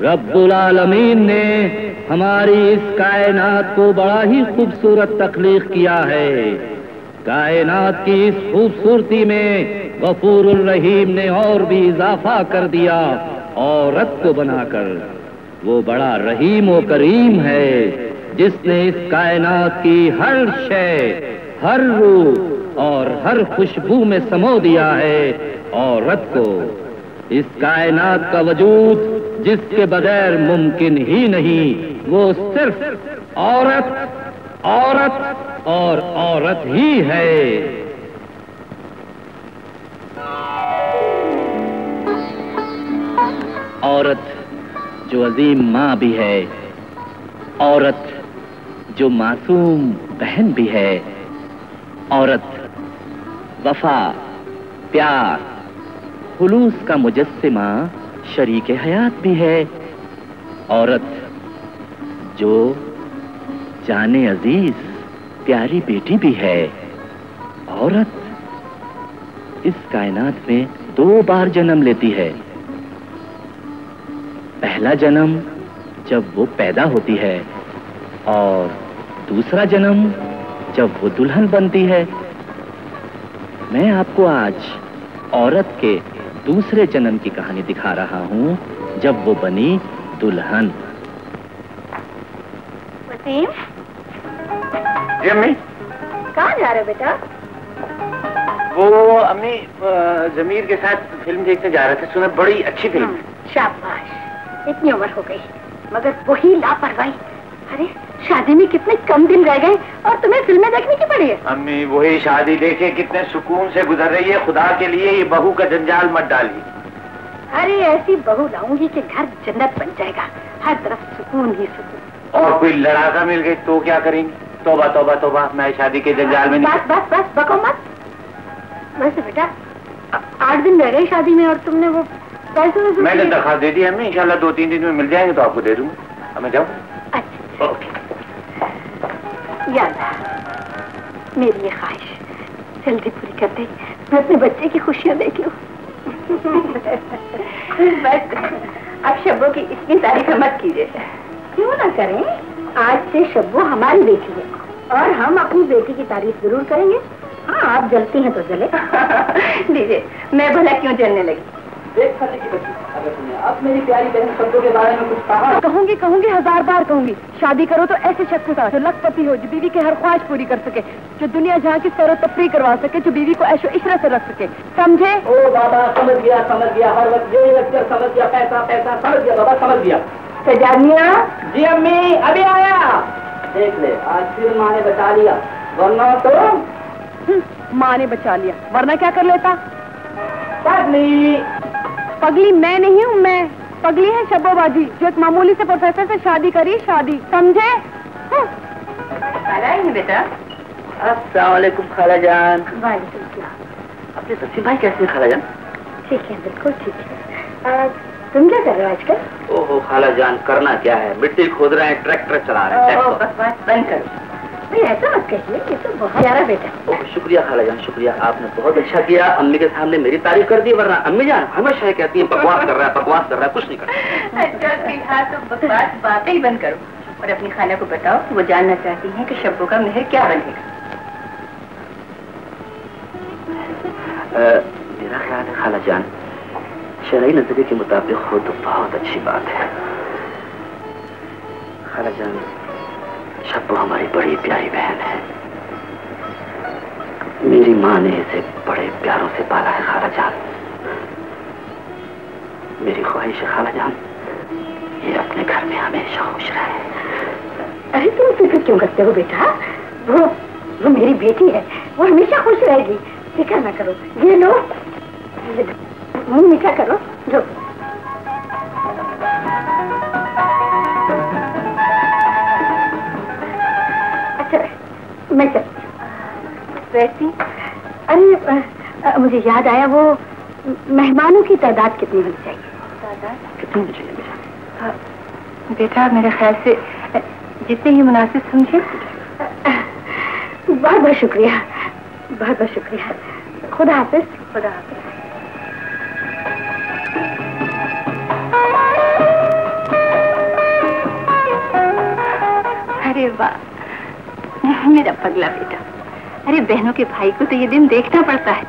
रब्बुल आलमीन ने हमारी इस कायनात को बड़ा ही खूबसूरत तख्लीक किया है। कायनात की इस खूबसूरती में गफूरुर रहीम ने और भी इजाफा कर दिया औरत को बनाकर। वो बड़ा रहीम व करीम है जिसने इस कायनात की हर शय, हर रूह और हर खुशबू में समो दिया है औरत को। इस कायनात का वजूद जिसके बगैर मुमकिन ही नहीं, वो सिर्फ औरत, औरत और औरत ही है। औरत जो अजीम माँ भी है, औरत जो मासूम बहन भी है, औरत वफा, प्यार, खुलूस का मुजस्सिमा, शरीके हयात भी है। औरत जो जाने अजीज, प्यारी बेटी भी है। औरत इस कायनात में 2 बार जन्म लेती है। पहला जन्म जब वो पैदा होती है और दूसरा जन्म जब वो दुल्हन बनती है। मैं आपको आज औरत के दूसरे जन्म की कहानी दिखा रहा हूँ, जब वो बनी दुल्हन। वसीम, जी अम्मी। कहाँ जा रहे हो बेटा? वो अम्मी जमीर के साथ फिल्म देखने जा रहे थे, सुना बड़ी अच्छी फिल्म है। शाबाश, इतनी उम्र हो गई मगर वही लापरवाही। अरे शादी में कितने कम दिन रह गए और तुम्हें फिल्में देखने की पड़ी है। अम्मी वही शादी देखे कितने सुकून से गुजर रही है। खुदा के लिए ये बहू का जंजाल मत डाली। अरे ऐसी बहू लाऊंगी कि घर जन्नत बन जाएगा, हर तरफ सुकून ही सुकून। और कोई लड़ाका मिल गई तो क्या करेंगी? तौबा तौबा तौबा, मैं शादी के जंजाल में नहीं। बस बस बस बको मत। वैसे बेटा 8 दिन रह गए शादी में और तुमने वो पैसे मैंने दरखास्त दे दी अम्मी, इंशाल्लाह 2-3 दिन में मिल जाएंगे तो आपको दे दूंगा। अब मैं जाऊँ? अच्छा ओके। याद मेरी ये ख्वाहिश जल्दी पूरी कर दे, मैं अपने बच्चे की खुशियाँ देख लूं। बस अब शब्बो की इतनी तारीफ मत कीजिए। क्यों ना करें, आज से शब्बो हमारी बेटी है और हम अपनी बेटी की तारीफ जरूर करेंगे। हाँ आप जलती हैं तो जले। दीजिए, मैं भला क्यों जलने लगी। देख खाने की बच्ची, अगर तुमने अब मेरी प्यारी बहन शब्दों के बारे में कुछ कहा। कहूंगी 1000 बार कहूंगी, शादी करो तो ऐसे शख्स के साथ जो लखपति हो, जो बीवी की हर ख्वाहिश पूरी कर सके, जो दुनिया जहाँ की सैर तफरीह करवा सके, जो बीवी को ऐशो इशरत से रख सके। समझे? ओ बाबा समझ गया, हर वक्त ये अक्सर समझ गया, पैसा पैसा समझ गया बाबा, समझ गया। सजानिया। जी अम्मी अभी आया। देख ले आज फिर माँ ने बचा लिया, वरना तो माँ ने बचा लिया, वरना क्या कर लेता? पगली पगली मैं नहीं हूँ, मैं पगली है शब्बो बाजी, जो एक मामूली से प्रोफेसर से शादी करी, शादी। समझे? खाला है बेटा। अस्सलाम वालेकुम खाला जान। वालेकुम सलाम। अपने सचिन भाई कैसे खाला जान? ठीक है, बिल्कुल ठीक है। तुम क्या कर रहे हो आजकल? ओहो खाला जान, करना क्या है, मिट्टी खोद रहे हैं, ट्रैक्टर चला रहे हैं। बस बंद करो। ऐसा मत कहिए, ये तो बहुत प्यारा बेटा। ओह शुक्रिया खाला जान, शुक्रिया, आपने बहुत अच्छा किया। अम्मी के सामने मेरी तारीफ कर दी, वरना अम्मी जान हमेशा कहती है बकवास कर रहा है, बकवास कर रहा है, कुछ नहीं करता। अच्छा फिलहाल तो बकवास बातें ही बंद करो और अपनी खाला को बताओ कि वो जानना चाहती है कि शब्बो का मेहर क्या बनेगा। मेरा ख्याल है खाला जान, शरई नजरिए के मुताबिक हो तो बहुत अच्छी बात है। खाला जान शब्बो हमारी बड़ी प्यारी बहन है, मेरी माँ ने इसे बड़े प्यारों से पाला है खाला जान। मेरी ख्वाहिश है खाला जान, ये अपने घर में हमेशा खुश रहे। अरे तुम फिक्र क्यों करते हो बेटा, वो मेरी बेटी है, वो हमेशा खुश रहेगी, फिक्र ना करो। ये लो, मुंह मीठा करो, लो। मैं वैसी, अरे मुझे याद आया, वो मेहमानों की तादाद कितनी होनी चाहिए? तादाद कितनी होनी चाहिए बेटा? बेटा मेरे ख्याल से जितने ही मुनासिब समझे। बहुत बहुत शुक्रिया, बहुत बहुत शुक्रिया। खुदा हाफिज। खुदा हाफिज। पगला बेटा, अरे बहनों के भाई को तो ये दिन देखना पड़ता है,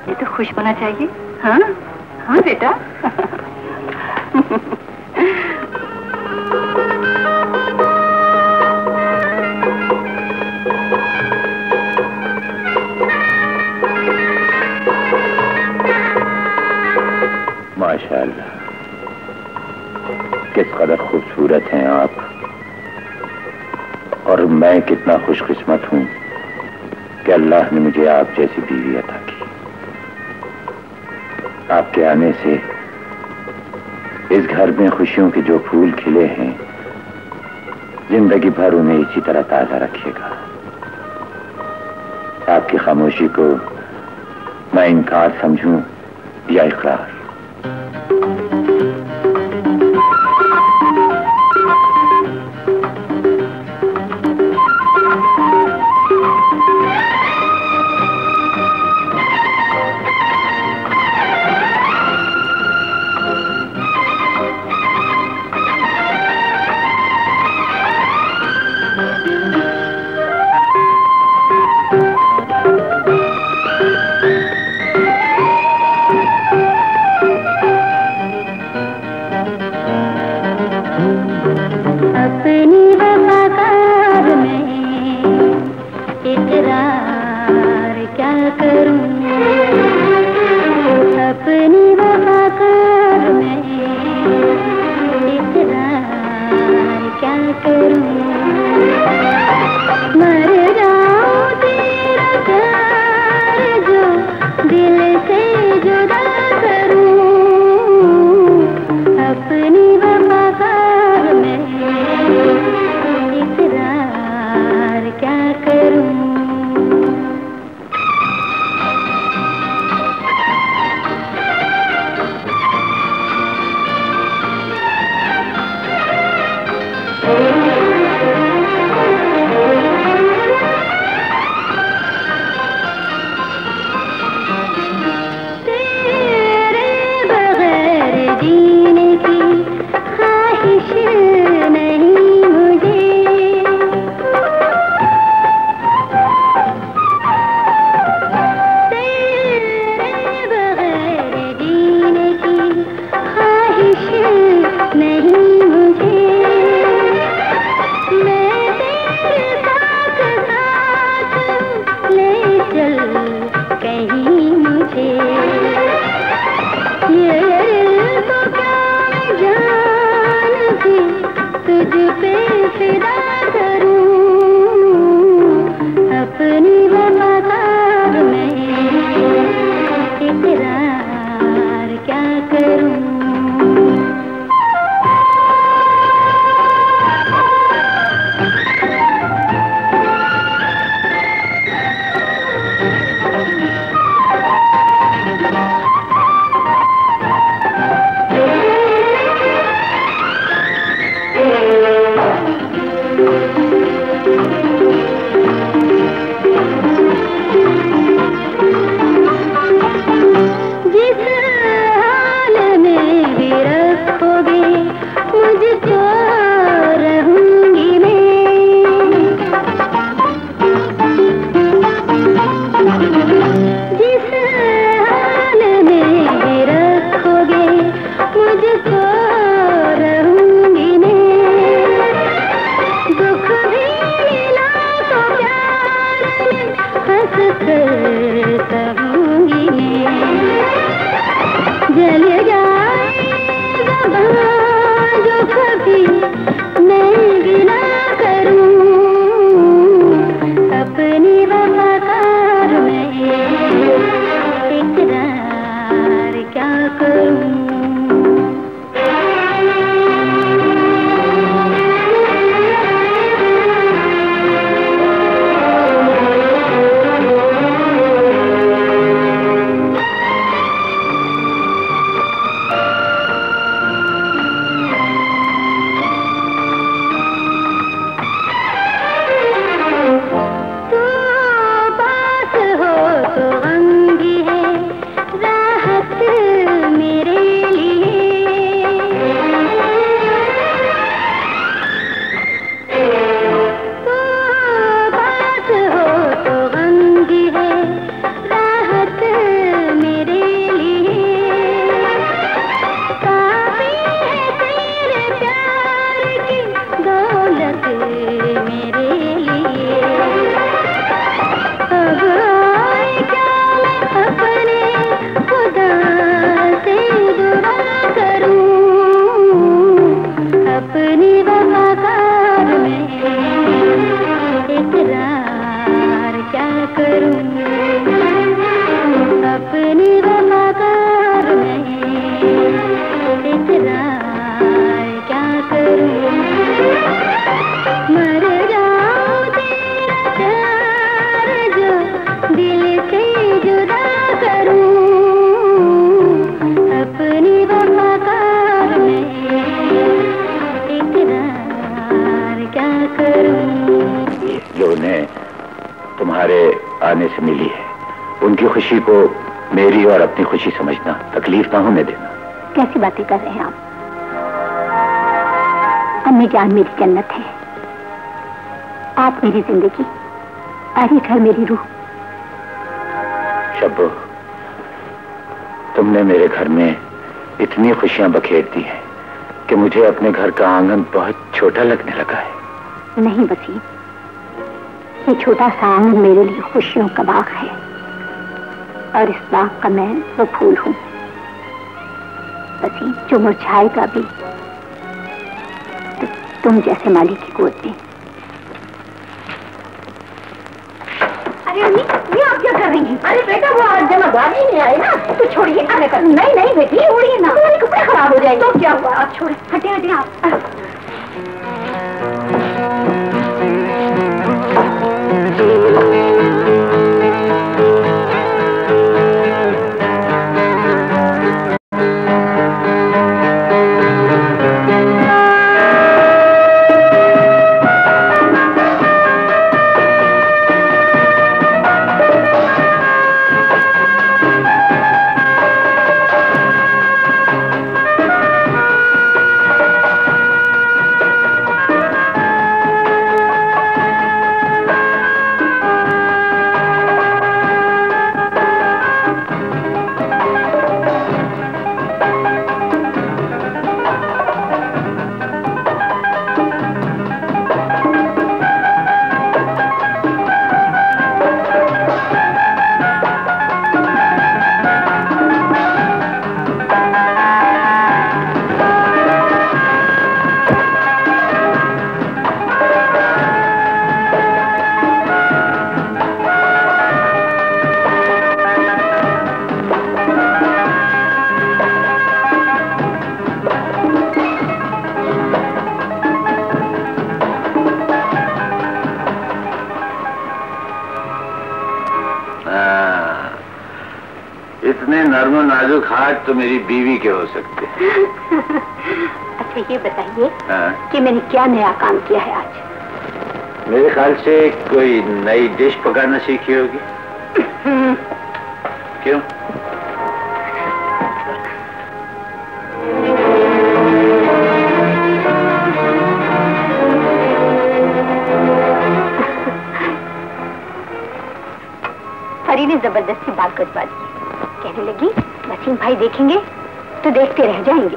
ये तो खुश होना चाहिए। हाँ हाँ बेटा। माशाअल्लाह, किस कदर खूबसूरत हैं आप, और मैं कितना खुशकिस्मत हूं कि अल्लाह ने मुझे आप जैसी बीवी अता की। आपके आने से इस घर में खुशियों के जो फूल खिले हैं, जिंदगी भर उन्हें इसी तरह ताजा रखिएगा। आपकी खामोशी को मैं इनकार समझूं या इकरार? आने से मिली है, उनकी खुशी को मेरी और अपनी खुशी समझना, तकलीफ ना होने देना। कैसी बातें कर रहे हैं आप? अम्मी जान मेरी जन्नत है, आप मेरी जिंदगी और ये घर मेरी रूह। शब्बो, तुमने मेरे घर में इतनी खुशियां बखेर दी हैं कि मुझे अपने घर का आंगन बहुत छोटा लगने लगा है। नहीं वसीम, ये छोटा सा आंगन मेरे लिए खुशियों का बाग है और इस बाग का मैं वो फूल हूँ वसीम, जो मुरझाएगा भी तो तुम जैसे माली की गोद में। अरे अम्मी, ये आप क्या कर रही हैं? अरे बेटा वो आज जमा गाड़ी नहीं आए ना, तो छोड़िए। नहीं नहीं बेटी, उड़िए ना, तुम्हारे कपड़े खराब हो जाएंगे। तो क्या हुआ, आप छोड़े, हटे हटे आप। नाजुक हाथ तो मेरी बीवी के हो सकते हैं। अच्छा ये बताइए कि मैंने क्या नया काम किया है आज? मेरे ख्याल से कोई नई डिश पकाना सीखी होगी। क्यों? परी ने जबरदस्ती बात कटवा दी, कहने लगी वसीम भाई देखेंगे तो देखते रह जाएंगे।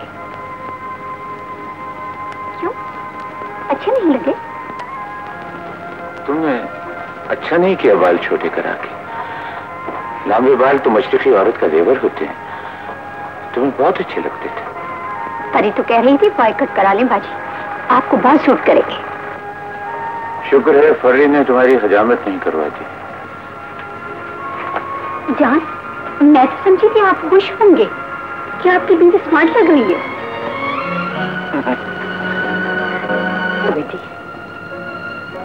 क्यों, अच्छे नहीं लगे? तुमने अच्छा नहीं किया बाल छोटे करा के। लंबे बाल तो मशरकी औरत का जेवर होते हैं, तुम्हें बहुत अच्छे लगते थे। परी तो कह रही थी बॉय कट करा लें बाजी, आपको बहुत सूट करेंगे। शुक्र है फर्री ने तुम्हारी हजामत नहीं करवा दी। जान, मैं तो समझी थी आप खुश होंगे कि आपकी बिंदी स्मार्ट लग रही है। बेटी,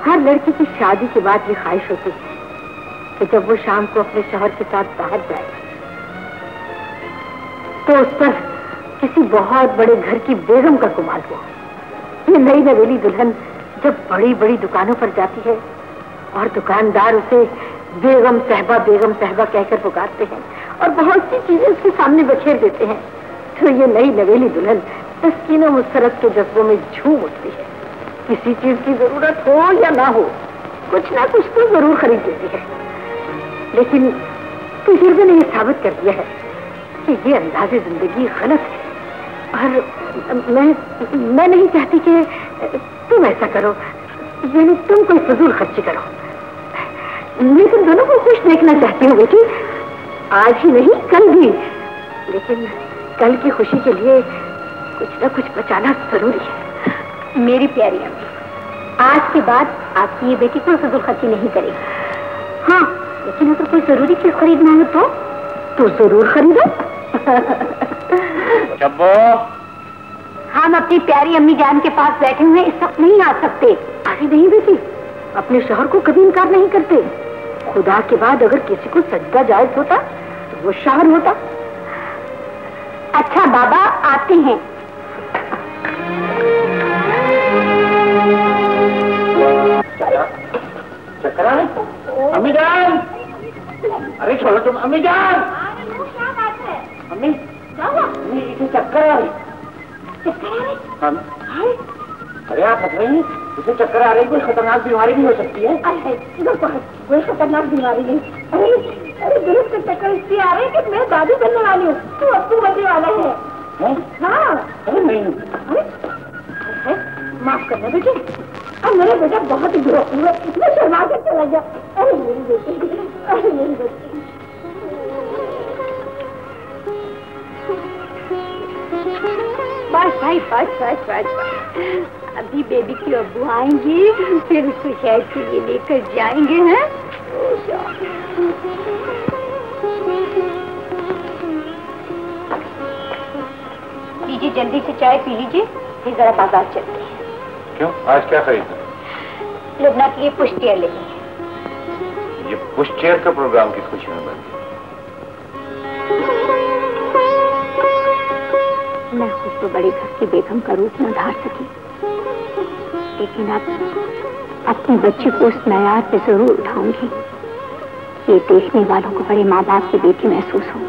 हर लड़की की शादी के बाद ये ख्वाहिश होती है कि जब वो शाम को अपने शौहर के साथ बाहर जाए तो उस पर किसी बहुत बड़े घर की बेगम का गुमान हो। ये नई नवेली दुल्हन जब बड़ी बड़ी दुकानों पर जाती है और दुकानदार उसे बेगम साहबा कहकर पुकारते हैं और बहुत सी चीजें उसके सामने बखेर देते हैं, तो ये नई नवेली दुल्हन तस्कीन और मुसरत के जज्बों में झूम उठती है। किसी चीज की जरूरत हो या ना हो, कुछ ना कुछ तो जरूर खरीद लेती है। लेकिन तजुर्बे ने यह साबित कर दिया है कि ये अंदाज़े जिंदगी गलत है और मैं नहीं चाहती कि तुम ऐसा करो, यानी तुम कोई फजूल खर्ची करो। मैं तुम दोनों को खुश देखना चाहती हूँ बेटी, आज ही नहीं कल भी, लेकिन कल की खुशी के लिए कुछ ना कुछ बचाना जरूरी है। मेरी प्यारी अम्मी, आज के बाद आपकी ये बेटी कोई फजूल खर्ची नहीं करेगी। हाँ, लेकिन अगर कोई जरूरी चीज खरीदना हो तो जरूर खरीदो। शब्बो, हम अपनी प्यारी अम्मी जान के पास बैठे हुए इस वक्त नहीं आ सकते। अरे नहीं बेटी, अपने शौहर को कभी इनकार नहीं करते। खुदा के बाद अगर किसी को सजदा जायज होता तो वो शौहर होता। अच्छा बाबा, आते हैं। अम्मी जान, अरे छोड़ो तुम, अम्मी जान। अम्मी इसे चक्कर आ रही। अरे आप हंस रही हैं, इसे चक्कर आ रही, कोई खतरनाक बीमारी भी हो सकती है। कोई खतरनाक बीमारी नहीं। अरे दुरुस्त चक्कर इसलिए आ रहे हैं कि मैं दादी बनने वाली हूँ, तू अब्बू बनने वाला है। हाँ। अरे नहीं, माफ करना बेटे, अब मेरा बेटा बहुत ही बुरा हुआ, मैं शर्मा कर चला गया। अरे मेरी बेटी, अरे मेरी बेटी। बस भाई बस। अभी बेबी की अब्बू आएंगी, फिर उसको शहर के लिए लेकर जाएंगे। हैं लीजिए, जल्दी से चाय पी लीजिए, फिर जरा बाजार चलते हैं। क्यों, आज क्या खरीदना? लुबना के लिए पुश चेयर लेनी है। ये पुश चेयर का प्रोग्राम किस खुशी में बन? मैं खुद तो बड़े घर की बेगम का रूप न धार सकी, लेकिन अब अपने बच्चे को उस मयार पे जरूर उठाऊंगी, ये देखने वालों को बड़े माँ बाप की बेटी महसूस हो।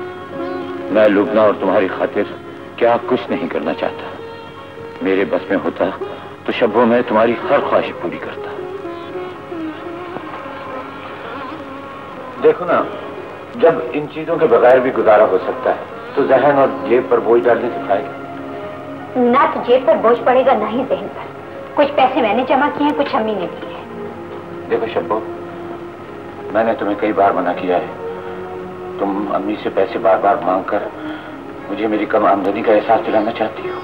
मैं लुबना और तुम्हारी खातिर क्या कुछ नहीं करना चाहता। मेरे बस में होता तो शब्बों में तुम्हारी हर ख्वाहिश पूरी करता। देखो ना, जब इन चीजों के बगैर भी गुजारा हो सकता है तो जहन और जेब पर बोझ डालने से खाएगा। ना तो जेब पर बोझ पड़ेगा, ना ही जहन पर। कुछ पैसे मैंने जमा किए हैं, कुछ अम्मी ने दिए हैं। देखो शब्बो, मैंने तुम्हें कई बार मना किया है। तुम अम्मी से पैसे बार बार मांग कर मुझे मेरी कम आमदनी का एहसास दिलाना चाहती हो।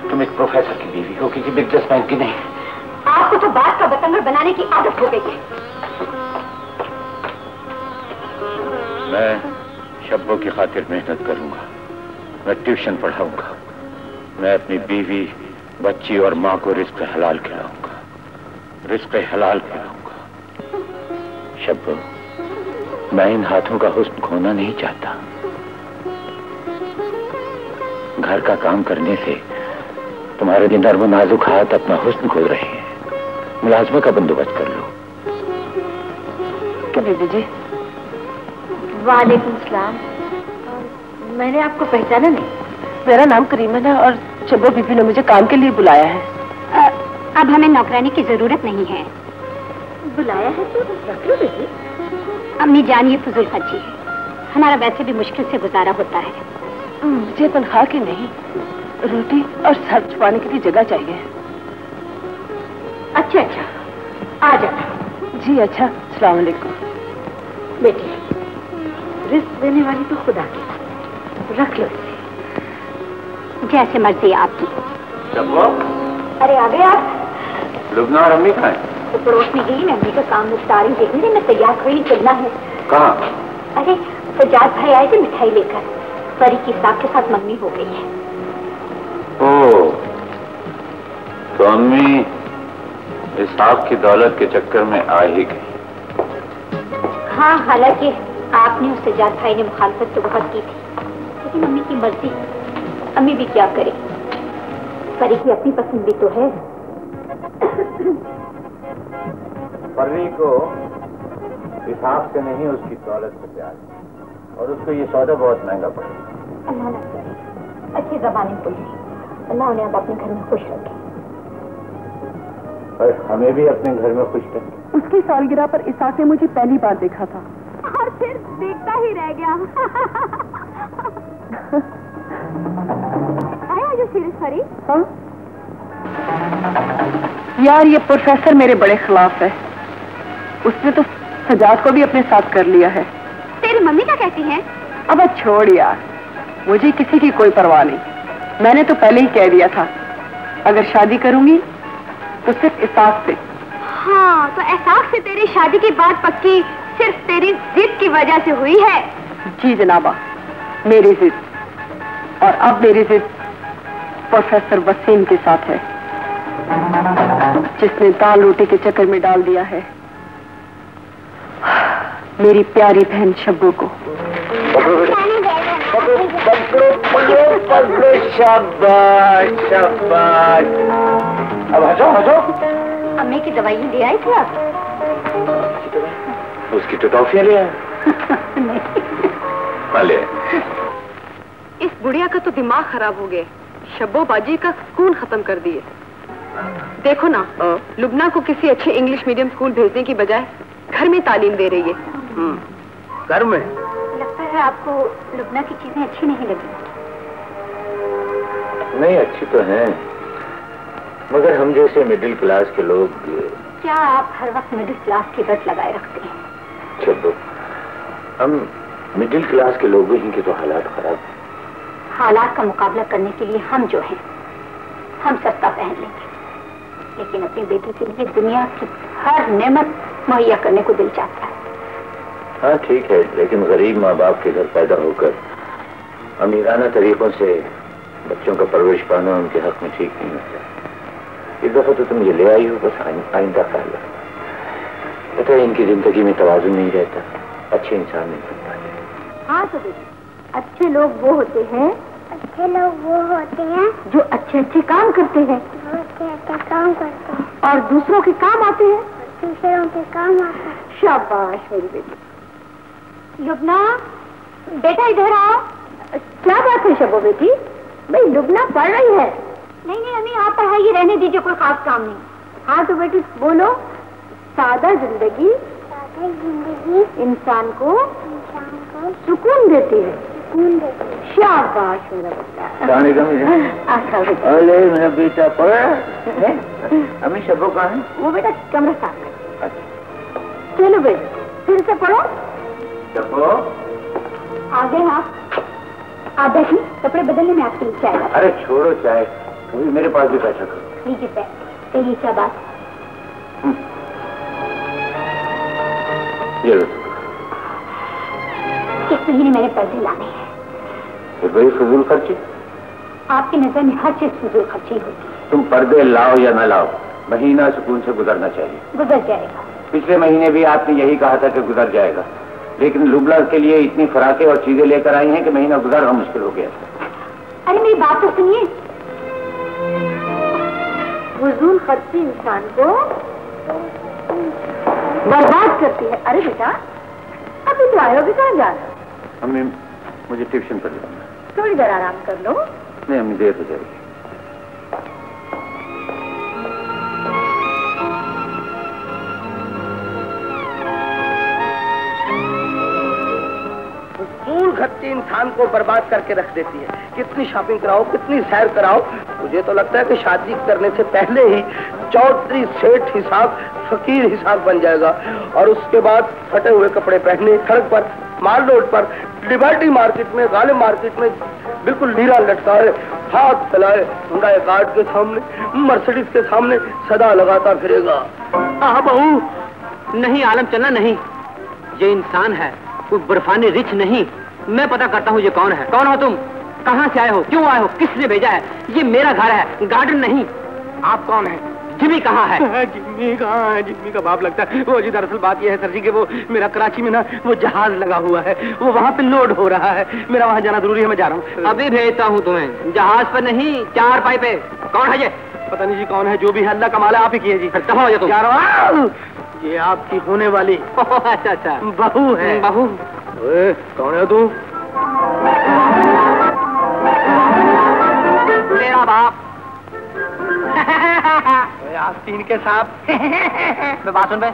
तुम एक प्रोफेसर की बीवी हो, किसी बिजनेसमैन की नहीं। आपको तो बात का बतंगड़ बनाने की आदत हो गई है। मैं शब्बों की खातिर मेहनत करूंगा, मैं ट्यूशन पढ़ाऊंगा, मैं अपनी बीवी, बच्ची और माँ को रिस्क हलाल खिलाऊंगा, रिस्क हलाल खिलाऊंगा। शब्बों, मैं इन हाथों का हुस्न खोना नहीं चाहता। घर का काम करने से तुम्हारे दिन नर्म नाजुक हाथ अपना हुस्न खोल रहे हैं। मुलाजमा का बंदोबस्त कर लो। क्या बेबी जी? वालेकुम सलाम। मैंने आपको पहचाना नहीं। मेरा नाम करीमन है और शब्बो बीबी ने मुझे काम के लिए बुलाया है। अब हमें नौकरानी की जरूरत नहीं है। बुलाया है तो रख लो बेटी। अम्मी जान, ये फजूल खर्ची है, हमारा वैसे भी मुश्किल से गुजारा होता है। मुझे तनख्वाह की नहीं, रोटी और सर छुपाने के लिए जगह चाहिए। अच्छा, आ जाओ। जी अच्छा, अस्सलाम वालेकुम। बेटी, रिस्क देने वाली तो खुदा की, रख लो इसे, जैसे मर्जी आपकी। शब्बो, अरे आ गए आप? लुबना और अम्मी कहाँ हैं? तो पड़ोस में गई, मैं अम्मी का काम निपटा रही। देखने मैं तैयार खड़ी चलना है। कहाँ? अरे सजाद भाई आए थे मिठाई लेकर, परी की साग के साथ मम्मी हो गई है। ओ, तो अम्मी इस आग की दौलत के चक्कर में आ ही गई। हाँ, हालांकि आपने उस सजाद भाई ने मुखालफत तो बहुत की थी, लेकिन अम्मी की मर्जी, अम्मी भी क्या करे। परी की अपनी पसंद भी तो है। परी को हिसाब से नहीं, उसकी दौलत से प्यार, और उसको ये सौदा बहुत महंगा पड़ेगा। अल्लाह ना करे, अच्छी जबानी बोली, अल्लाह उन्हें अब अपने घर में खुश रखे। और हमें भी अपने घर में खुश रखे। उसकी सालगिरह पर इसाक ने मुझे पहली बार देखा था और फिर देखता ही रह गया। आया जो सीरियस परी? हाँ? यार, ये प्रोफेसर मेरे बड़े खिलाफ है। उसने तो सजाद को भी अपने साथ कर लिया है। तेरी मम्मी क्या कहती है? अब छोड़ यार, मुझे किसी की कोई परवाह नहीं। मैंने तो पहले ही कह दिया था, अगर शादी करूंगी तो सिर्फ इसाक से। हाँ, तो इसाक से तेरी शादी की बात पक्की सिर्फ तेरी जिद की वजह से हुई है? जी जनाबा, मेरी जिद। और अब मेरी जिद प्रोफेसर वसीम के साथ है, जिसने दाल रोटी के चक्कर में डाल दिया है मेरी प्यारी बहन शब्बो को। शाबाश शाबाश। अब हटो हटो। अम्मी की दवाई ले आई थी आप? उसकी तो टॉफियां ले आए। इस बुढ़िया का तो दिमाग खराब हो गया। शब्बोबाजी का सुकून खत्म कर दिए। देखो ना, लुबना को किसी अच्छे इंग्लिश मीडियम स्कूल भेजने की बजाय घर में तालीम दे रही है। घर में? लगता है आपको लुबना की चीजें अच्छी नहीं लगी। नहीं, अच्छी तो हैं, मगर हम जैसे मिडिल क्लास के लोग। क्या आप हर वक्त मिडिल क्लास की रट लगाए रखते हैं? चलो, हम मिडिल क्लास के लोगों ही के तो हालात खराब हैं। हालात का मुकाबला करने के लिए हम जो हैं, हम सस्ता पहन लेंगे, लेकिन अपनी बेटी के लिए दुनिया की हर नेमत मुहैया करने को दिल चाहता है। हाँ ठीक है, लेकिन गरीब माँ बाप के घर पैदा होकर अमीराना तरीकों से बच्चों का परवरिश पाना उनके हक में ठीक नहीं होता। इस दफा तो तुम ये ले आई हो, बस आइंदा ख्याल रखना। पता है, इनकी जिंदगी में तवाज़ुन नहीं रहता, अच्छे इंसान नहीं बन पाते। हाँ तो बेटी, अच्छे लोग वो होते हैं, जो अच्छे अच्छे काम करते हैं, और दूसरों के काम आते हैं। शाबाश मेरी बेटी। लुबना, बेटा इधर आओ। क्या बात है शब्बो बेटी? भाई लुबना पढ़ रही है। नहीं अम्मी, आप पढ़ाइए, रहने दीजिए, कोई खास काम नहीं। हाँ तो बेटी बोलो। सादा जिंदगी इंसान को सुकून देती है। शाबाश मेरा बेटा। अरे मेरा बेटा पढ़ा है। अम्मी शब्बो कहाँ है? वो बेटा कमरा साफ कर। चलो बेटा फिर से पढ़ो। शब्बो आ गए आप बैठिए, कपड़े बदलने में आपके लिए चाय। अरे छोड़ो चाय, कभी मेरे पास भी पैसा करो। लीजिए तेरी क्या बात? ये लो। इस महीने मैंने पर्दे लाने हैं। ये बड़ी फजूल खर्ची? आपकी नजर में हर चीज फजूल खर्ची होती है। तुम पर्दे लाओ या ना लाओ, महीना सुकून से गुजरना चाहिए। गुजर जाएगा। पिछले महीने भी आपने यही कहा था कि गुजर जाएगा, लेकिन लुबला के लिए इतनी फराके और चीजें लेकर आई हैं कि महीना गुजारना मुश्किल हो गया। अरे मेरी बात तो सुनिए। फजूल खर्ची इंसान को बर्बाद करती है। अरे बेटा अभी तो आए हो, भी कहाँ जा रहे हो? अम्मी मुझे ट्यूशन पर जाना है। थोड़ी देर आराम कर लो। नहीं अम्मी, देर हो जाएगी। खर्ची इंसान को बर्बाद करके रख देती है। कितनी शॉपिंग कराओ, कितनी सैर कराओ। मुझे तो लगता है कि शादी करने से पहले ही चौधरी सेठ हिसाब, फकीर हिसाब बन जाएगा, और उसके बाद फटे हुए कपड़े पहने सड़क पर, माल रोड पर, लिबर्टी मार्केट में, गालिब मार्केट में बिल्कुल लीरा लटकाए, हाथ फैलाए, हुंडई कार्ड के सामने, मर्सिडीज के सामने सदा लगाता फिरेगा। बहू नहीं, आलम चलना नहीं। ये इंसान है, कोई बर्फानी रिच नहीं। मैं पता करता हूँ ये कौन है। कौन हो तुम? कहाँ से आए हो? क्यों आए हो? किसने भेजा है? ये मेरा घर है, गार्डन नहीं। आप कौन है? जिम्मी कहाँ है? जिम्मी कहाँ है? जिम्मी का बाप लगता है। वो जी दरअसल बात ये है सर जी कि वो मेरा कराची में ना वो जहाज लगा हुआ है, वो वहाँ पे लोड हो रहा है। मेरा वहाँ जाना जरूरी है, मैं जा रहा हूँ। अभी भेजता हूँ तुम्हें। जहाज पर नहीं, 4 पाई पे। कौन है ये? पता नहीं जी कौन है, जो भी है अल्लाह कमाल है, आप ही किए जी। कहाँ हो तुम? जा रहा हूँ। ये आपकी होने वाली अच्छा बहू है। बहू? कौन है तू? मेरा बाप। आस्तीन के साथ। मैं बात सुन बे,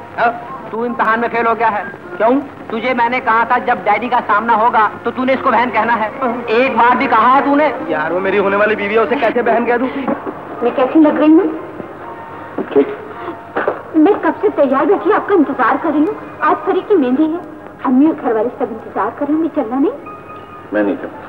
तू इम्तिहान में फेल हो गया है। क्यों? तुझे मैंने कहा था जब डैडी का सामना होगा तो तूने इसको बहन कहना है। एक बार भी कहा है तूने? यार वो मेरी होने वाली बीवी है, उसे कैसे बहन कह दूं? मैं कैसी लग रही हूँ? ठीक। मैं कब से तैयार बैठी आपका इंतजार कर रही हूँ। आज परी की मेहंदी है, अम्मी और घर वाले सब इंतजार कर रहे होंगे, चलना नहीं? मैं नहीं करता।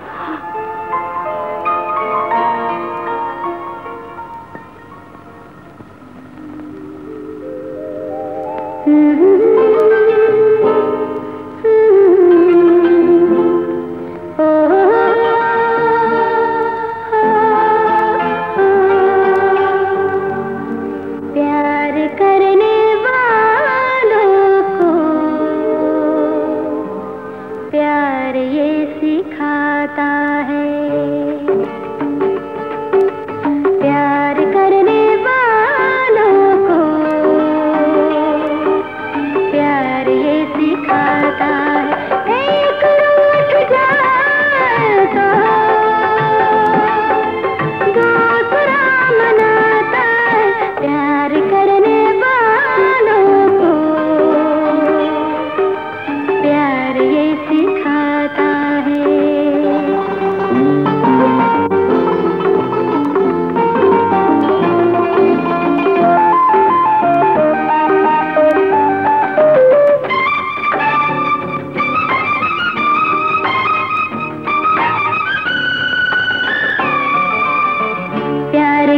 प्यार करने वालों को प्यार ये सिखाता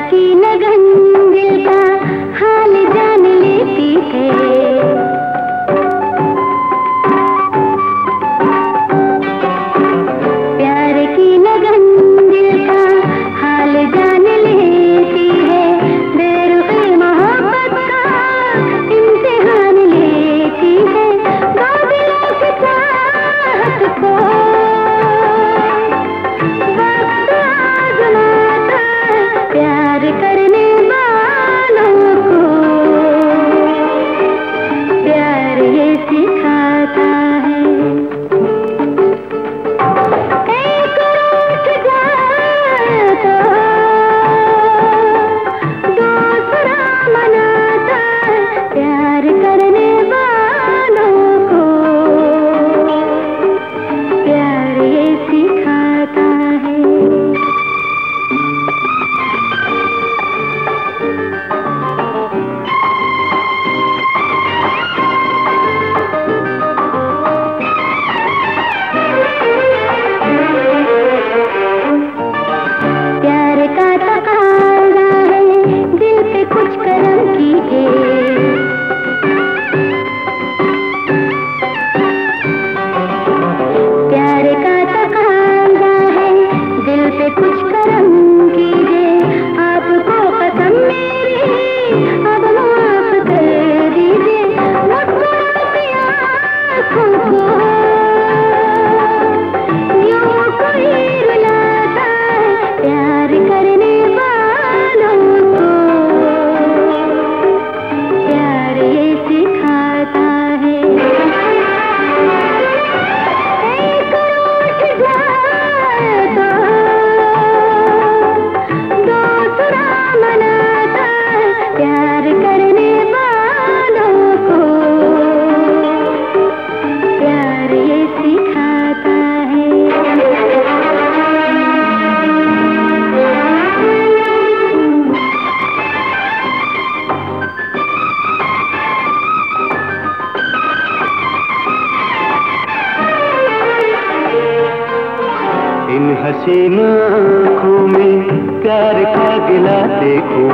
की लगन दिल का हाल जान लेती है। प्यार की लगन दिल का हाल जान लेती है। बेरुखी मोहब्बत का इम्तिहान लेती है। दो दिलों की चाहत को वक्त आजमाता है। प्यार करने वालों को प्यार ये सिखाता है। एक रूठ जाए तो दूसरा मनाता है। प्यार करने वालों को प्यार ये सिखाता है। प्यार का तकाज़ा है दिल पे कुछ करम कीजिए। प्यार का तकाज़ा है दिल पे कुछ करम कीजिए। आपको कसम मेरी अब माफ कर दीजिए। मुस्कुराती आँखों को यूं कोई रुलाता है। प्यार करने वालों को प्यार ये सिखाता है। एक रूठ जाए तो दूसरा मनाता है। प्यार करने वालों को प्यार ये सिखाता है। इन हसीन आँखों में प्यार का गिला देखूं।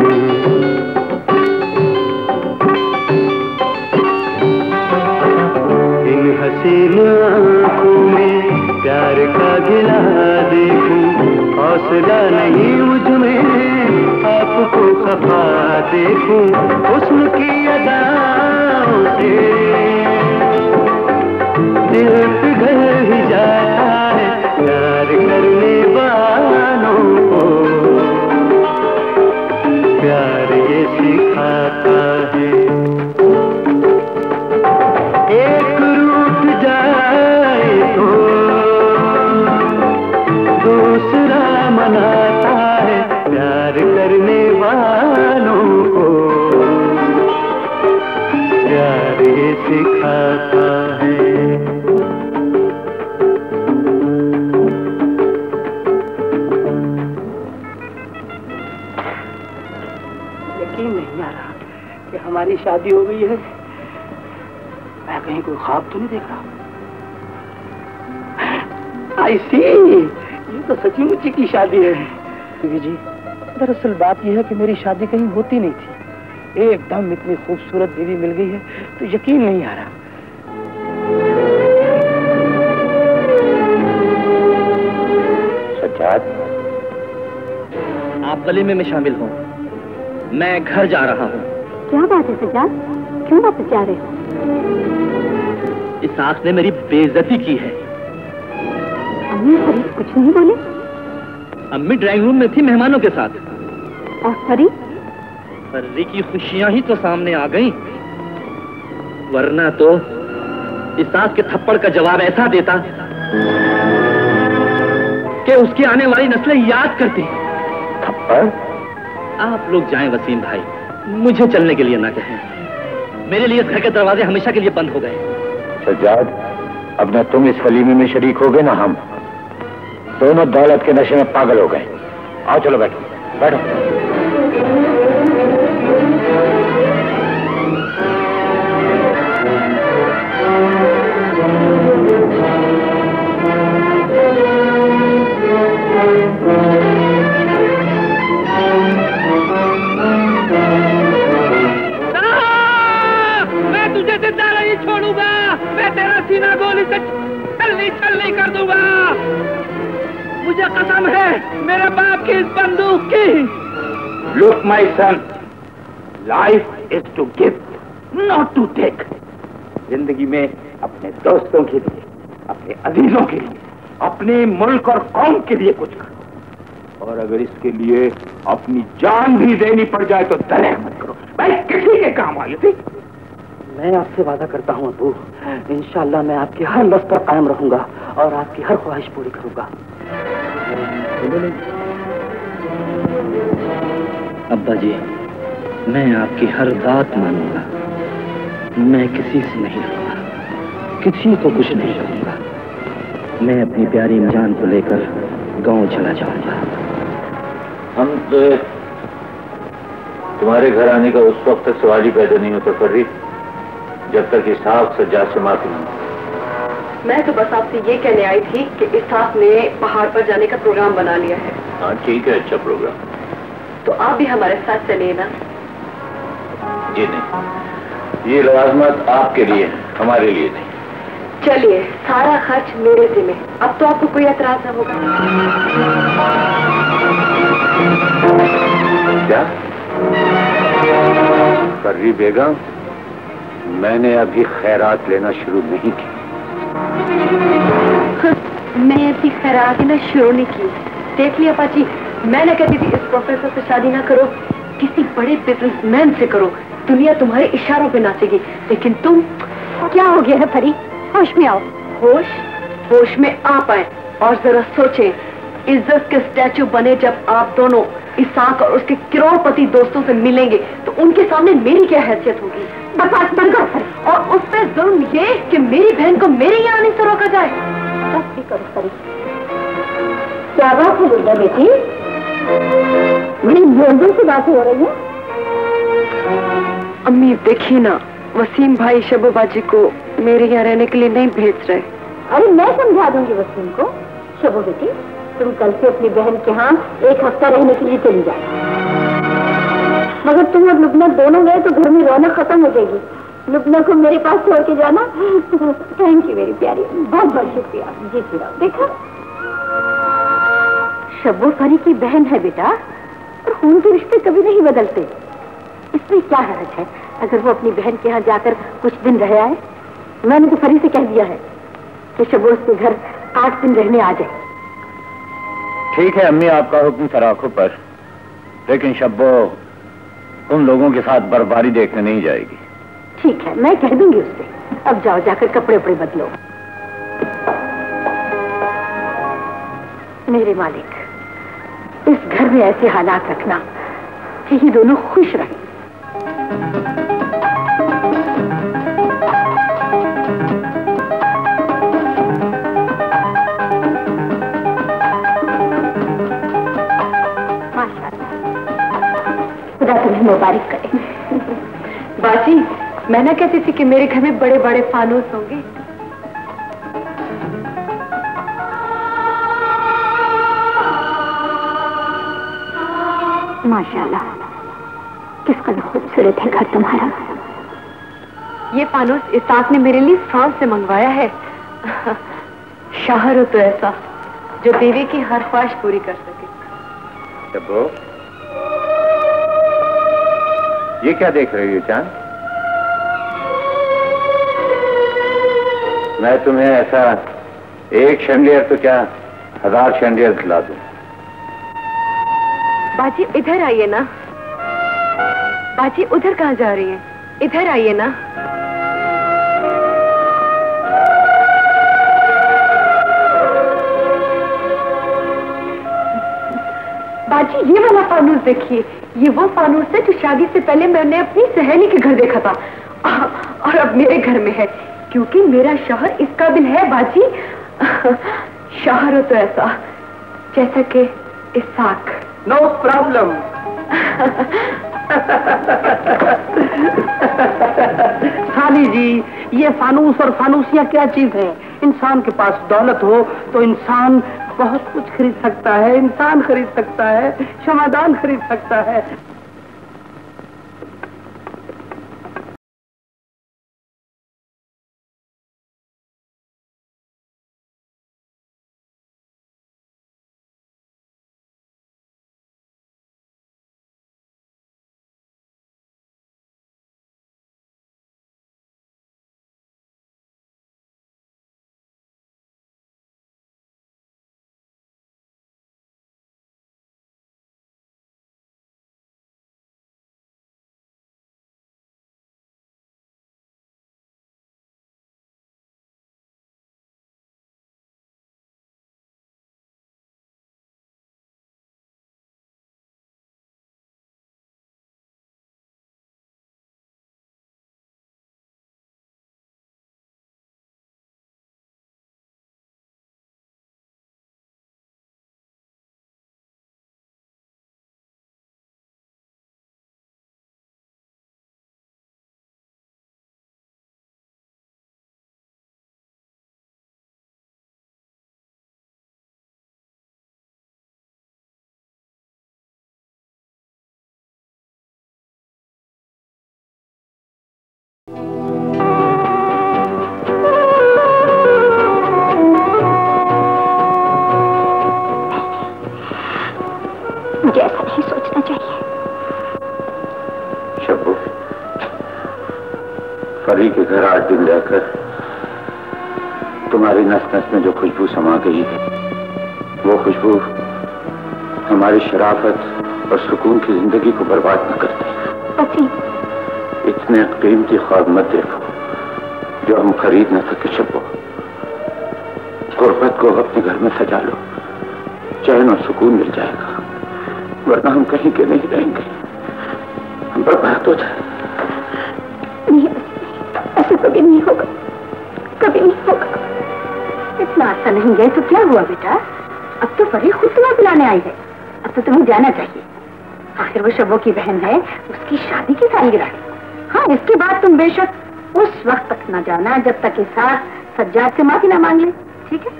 इन हसीन आँखों में प्यार का गिला देखूं। हौसला नहीं मुझ में आपको खफा देखूं। हुस्न की अदाओं से दिल पिघल ही जाता है। प्यार करने वालों को प्यार ये सिखाता है। एक रूठ जाए तो दूसरा मनाता है। प्यार करने वालों को प्यार ये सिखाता है। यकीन नहीं आ रहा कि हमारी शादी हो गई है। मैं कहीं कोई ख्वाब तो नहीं देख रहा। आई सी, ये तो सचमुच की शादी है। बीवी जी, दरअसल बात यह है कि मेरी शादी कहीं होती नहीं थी। एकदम इतनी खूबसूरत बीवी मिल गई है तो यकीन नहीं आ रहा। सज्जाद, आप वलीमे में शामिल हों। मैं घर जा रहा हूँ। क्या बात है सज्जाद, क्यों वापस जा रहे हो? इस आँख ने मेरी बेइज्जती की है। अम्मी और फरीद कुछ नहीं बोले? अम्मी ड्राइंग रूम में थी मेहमानों के साथ। और फरीद? फर्री की खुशियां ही तो सामने आ गईं। वरना तो इस आँख के थप्पड़ का जवाब ऐसा देता कि उसकी आने वाली नस्लें याद करती। थप्पड़? आप लोग जाएं वसीम भाई, मुझे चलने के लिए ना कहें। मेरे लिए इस घर के दरवाजे हमेशा के लिए बंद हो गए। सज्जाद, अब न तुम इस वलीमे में शरीक हो गए ना हम। दोनों दौलत के नशे में पागल हो गए। आओ चलो बैठो बैठो। इसे छलनी कर दूंगा। मुझे कसम है मेरे बाप की इस बंदूक की। Look, my son, life is to give, not to take. जिंदगी में अपने दोस्तों के लिए, अपने अजीजों के लिए, अपने मुल्क और कौम के लिए कुछ करो, और अगर इसके लिए अपनी जान भी देनी पड़ जाए तो दलेर मत करो। भाई किसी के काम आई थी। मैं आपसे वादा करता हूँ अबू, इंशाअल्लाह मैं आपके हर लफ्ज़ पर कायम रहूंगा और आपकी हर ख्वाहिश पूरी करूंगा। अब्बा जी, मैं आपकी हर बात मानूंगा। मैं किसी से नहीं लड़ूंगा, किसी को कुछ नहीं कहूंगा। मैं अपनी प्यारी जान को लेकर गांव चला जाऊंगा। हम तो तुम्हारे घर आने का उस वक्त तक सवाल ही पैदा नहीं होता फर्री, जब तक इसहाक सज्जाद से माफी नहीं। मैं तो बस आपसे ये कहने आई थी कि इसहाक ने पहाड़ पर जाने का प्रोग्राम बना लिया है। हाँ ठीक है, अच्छा प्रोग्राम। तो आप भी हमारे साथ चलिए ना। जी नहीं, ये लवाजमत आपके लिए, हमारे लिए नहीं। चलिए, सारा खर्च मेरे जिम्मे। अब तो आपको कोई एतराज न होगा। क्या फर्री बेगम, मैंने अभी खैरात लेना शुरू नहीं की। मैं अभी खैरात लेना शुरू नहीं की। देख लिया पाची, मैं न कहती थी इस प्रोफेसर से शादी ना करो, किसी बड़े बिजनेसमैन से करो, दुनिया तुम्हारे इशारों पे नाचेगी। लेकिन तुम, क्या हो गया है फरी? होश में आओ। होश में आ पाए और जरा सोचें, इज्जत के स्टैचू बने जब आप दोनों इसहाक और उसके करोड़पति दोस्तों से मिलेंगे तो उनके सामने मेरी क्या हैसियत होगी? बकवास बंद करो फरी। और उस पर जुल्म ये कि मेरी बहन को मेरे यहाँ आने से रोका जाए। बस भी करो फरी। क्या बात है दुर्गा बेटी? बड़ी जोर से बातें हो रही है। अम्मी देखिए ना, वसीम भाई शबोबाजी को मेरे यहाँ रहने के लिए नहीं भेज रहे। अरे मैं समझा दूंगी वसीम को। शबो बेटी, तुम कल से अपनी बहन के यहाँ 1 हफ्ता रहने के लिए चली जाओ। मगर तुम और लुबना दोनों गए तो घर में रौनक खत्म हो जाएगी। लुबना को मेरे पास छोड़ के जाना। थैंक यू मेरी प्यारी, बहुत बहुत शुक्रिया। जी फिर देखो, शब्बो फरी की बहन है बेटा, और खून के रिश्ते कभी नहीं बदलते। इसमें क्या हर्ज है अगर वो अपनी बहन के यहाँ जाकर कुछ दिन रह आए? मैंने तो फरी से कह दिया है कि शब्बो उसके घर 8 दिन रहने आ जाए। ठीक है अम्मी, आपका हुक्म सराखों पर, लेकिन शब्बो उन लोगों के साथ बर्बारी देखने नहीं जाएगी। ठीक है, मैं कह दूंगी उससे। अब जाओ, जाकर कपड़े उपड़े बदलो। मेरे मालिक, इस घर में ऐसे हालात रखना कि ये दोनों खुश रहें। खुदा तुम्हें मुबारक करे। बाजी, मैं ना कहती थी कि मेरे घर में बड़े बड़े फानूस होंगे। माशाल्लाह, किस कदर खूबसूरत है घर तुम्हारा। ये फानूस इसहाक ने मेरे लिए फ्रांस से मंगवाया है। शाहर हो तो ऐसा जो देवी की हर ख्वाहिश पूरी कर सके। शब्बो, ये क्या देख रही हो चांद? मैं तुम्हें ऐसा एक शैंडियर तो क्या 1000 शैंडियर दिला दूं। बाजी इधर आइए ना। बाजी उधर कहाँ जा रही है? इधर आइए ना। बाजी ये वाला फानूस देखिए, ये वो फानूस है जो शादी से पहले मैंने अपनी सहेली के घर देखा था और अब मेरे घर में है, क्योंकि मेरा शौहर इस काबिल है। बाजी, शौहर हो तो ऐसा जैसा कि इसहाक। No problem. साली जी, ये फानूस और फानूसिया क्या चीज है? इंसान के पास दौलत हो तो इंसान बहुत कुछ खरीद सकता है। इंसान खरीद सकता है, क्षमादान खरीद सकता है। शब्बू, फरी के घर 8 दिन रहकर तुम्हारी नस नस में जो खुशबू समा गई है, वो खुशबू हमारी शराफत और सुकून की जिंदगी को बर्बाद न करती। इतने कीमती ख्वाब मत देखो जो हम खरीद न सके। शब्बू, गुर्बत को अपने घर में सजा लो, चैन और सुकून मिल जाएगा, वरना हम कहीं के नहीं रहेंगे, हम बर्बाद हो जाए। नहीं, ऐसा कभी नहीं होगा, कभी नहीं होगा। इतना आशा नहीं है तो क्या हुआ बेटा? अब तो फरी खुद तुम्हें बुलाने आई है, अब तो तुम्हें जाना चाहिए। आखिर वो शब्बो की बहन है, उसकी शादी की सालगिरह है। हाँ, इसके बाद तुम बेशक उस वक्त तक न जाना जब तक इस सज्जाद से माफी न मांग ले। ठीक है?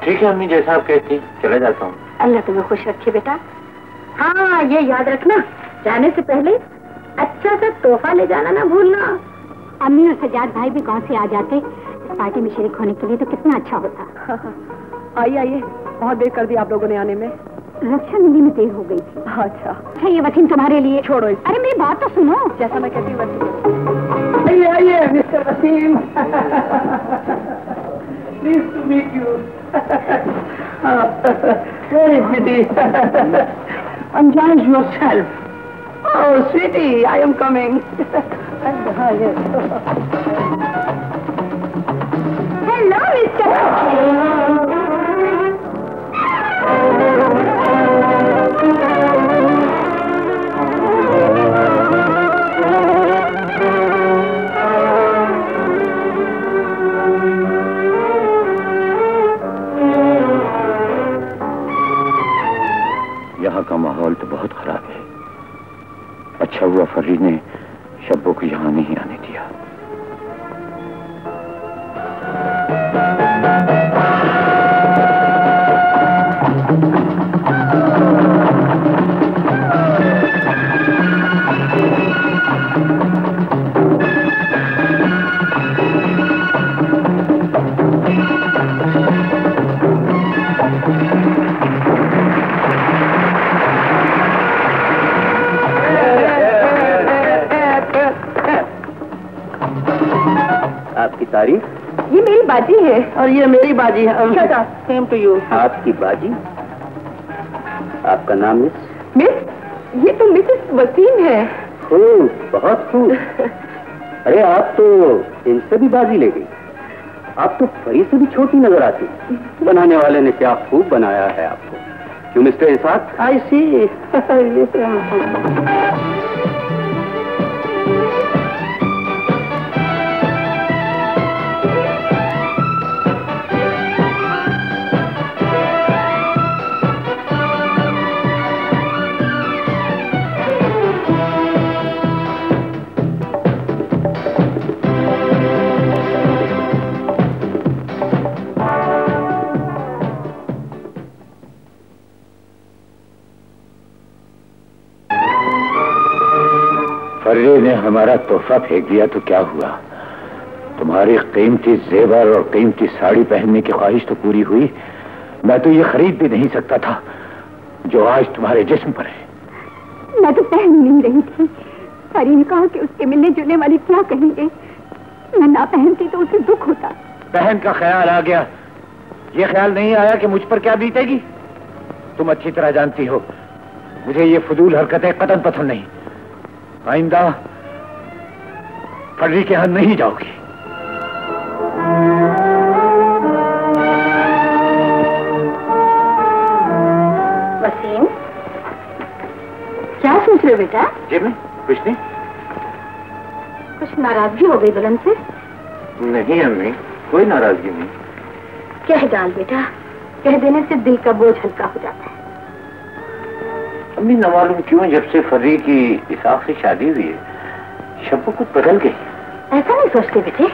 ठीक है अम्मी, जैसा आप कहती, चले जाता हूँ। अल्लाह तुम्हें खुश रखे बेटा। हाँ, ये याद रखना, जाने से पहले अच्छा सा तोहफा ले जाना ना भूलना। अम्मी और सज्जाद भाई भी गांव से आ जाते, इस पार्टी में शरीक होने के लिए तो कितना अच्छा होता। आइए आइए, बहुत देर कर दी आप लोगों ने आने में। रक्षा मंदी में देर हो गई थी। अच्छा, ये वसीम तुम्हारे लिए। छोड़ो इसे। अरे मेरी बात तो सुनो। जैसा मैं कहती हूँ वसीम। आइए आइए mister Waseem, please to meet you. Very pretty, enjoy yourself. Oh sweetie, I am coming. Hello mister. यहाँ का माहौल तो बहुत खराब है। अच्छा हुआ फर्री ने शब्बों को यहाँ नहीं आने दिया। आपकी तारीफ? ये मेरी बाजी है। और ये मेरी बाजी है। Same to you. आपकी बाजी? आपका नाम मिस? मिस, ये तो मिसेस वसीम है। खूब, बहुत खूब। अरे आप तो इनसे भी बाजी ले गई। आप तो फरी से भी छोटी नजर आती। बनाने वाले ने क्या खूब बनाया है आपको। क्यों मिस्टर इसाक? आई सी। फर्रे ने हमारा तोहफा फेंक दिया तो क्या हुआ? तुम्हारी कीमती जेवर और कीमती साड़ी पहनने की ख्वाहिश तो पूरी हुई। मैं तो ये खरीद भी नहीं सकता था जो आज तुम्हारे जिस्म पर है। मैं तो पहन नहीं रही थी। फरी ने कहा कि उसके मिलने जुलने वाले क्या कहेंगे। मैं ना पहनती तो उसे दुख होता। बहन का ख्याल आ गया, ये ख्याल नहीं आया कि मुझ पर क्या बीतेगी। तुम अच्छी तरह जानती हो मुझे ये फजूल हरकतें कतई पसंद नहीं। आइंदा फर्री के यहाँ नहीं जाओगी। वसीम, क्या सोच रहे हो बेटा? जी मैं कुछ नहीं। कुछ नाराजगी हो गई दुल्हन से? नहीं अम्मी, कोई नाराजगी नहीं। कह डाल बेटा, कह देने से दिल का बोझ हल्का हो जाता है। अम्मी न मालूम क्यों जब से फर्री की इसाक से शादी हुई है शब्बो कुछ बदल गई। ऐसा नहीं सोचते बेटे,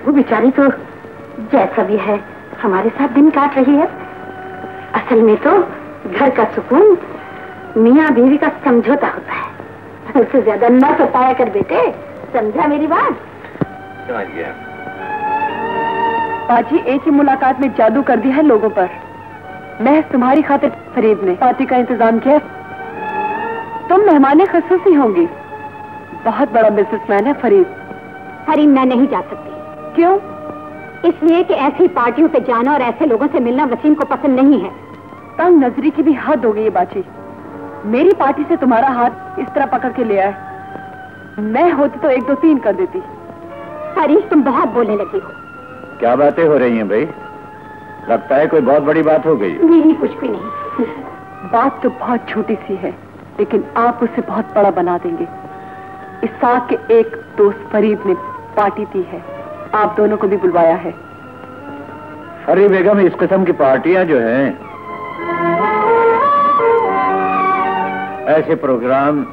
वो बेचारी तो जैसा भी है हमारे साथ दिन काट रही है। असल में तो घर का सुकून मियाँ बीवी का समझौता होता है। उससे ज्यादा न सताया कर बेटे, समझा मेरी बात? समझ गया। बाजी एक ही मुलाकात में जादू कर दिया है लोगों पर। महज तुम्हारी खातिर फरीद ने पार्टी का इंतजाम किया। तुम मेहमाने खसूसी होंगी। बहुत बड़ा बिजनेसमैन है फरीद। फरीद, मैं नहीं जा सकती। क्यों? इसलिए कि ऐसी पार्टियों पे जाना और ऐसे लोगों से मिलना वसीम को पसंद नहीं है। तंग नजरी की भी हद हो गई है बाची। मेरी पार्टी से तुम्हारा हाथ इस तरह पकड़ के ले आए, मैं होती तो 1 2 3 कर देती। फरीद, तुम बहुत बोलने लगी हो। क्या बातें हो रही हैं भाई? लगता है कोई बहुत बड़ी बात हो गई। नहीं, कुछ भी नहीं। बात तो बहुत छोटी सी है, लेकिन आप उसे बहुत बड़ा बना देंगे। इसाक के एक दोस्त फरीद ने पार्टी दी है, आप दोनों को भी बुलवाया है। अरे बेगम, इस किस्म की पार्टियां जो हैं, ऐसे प्रोग्राम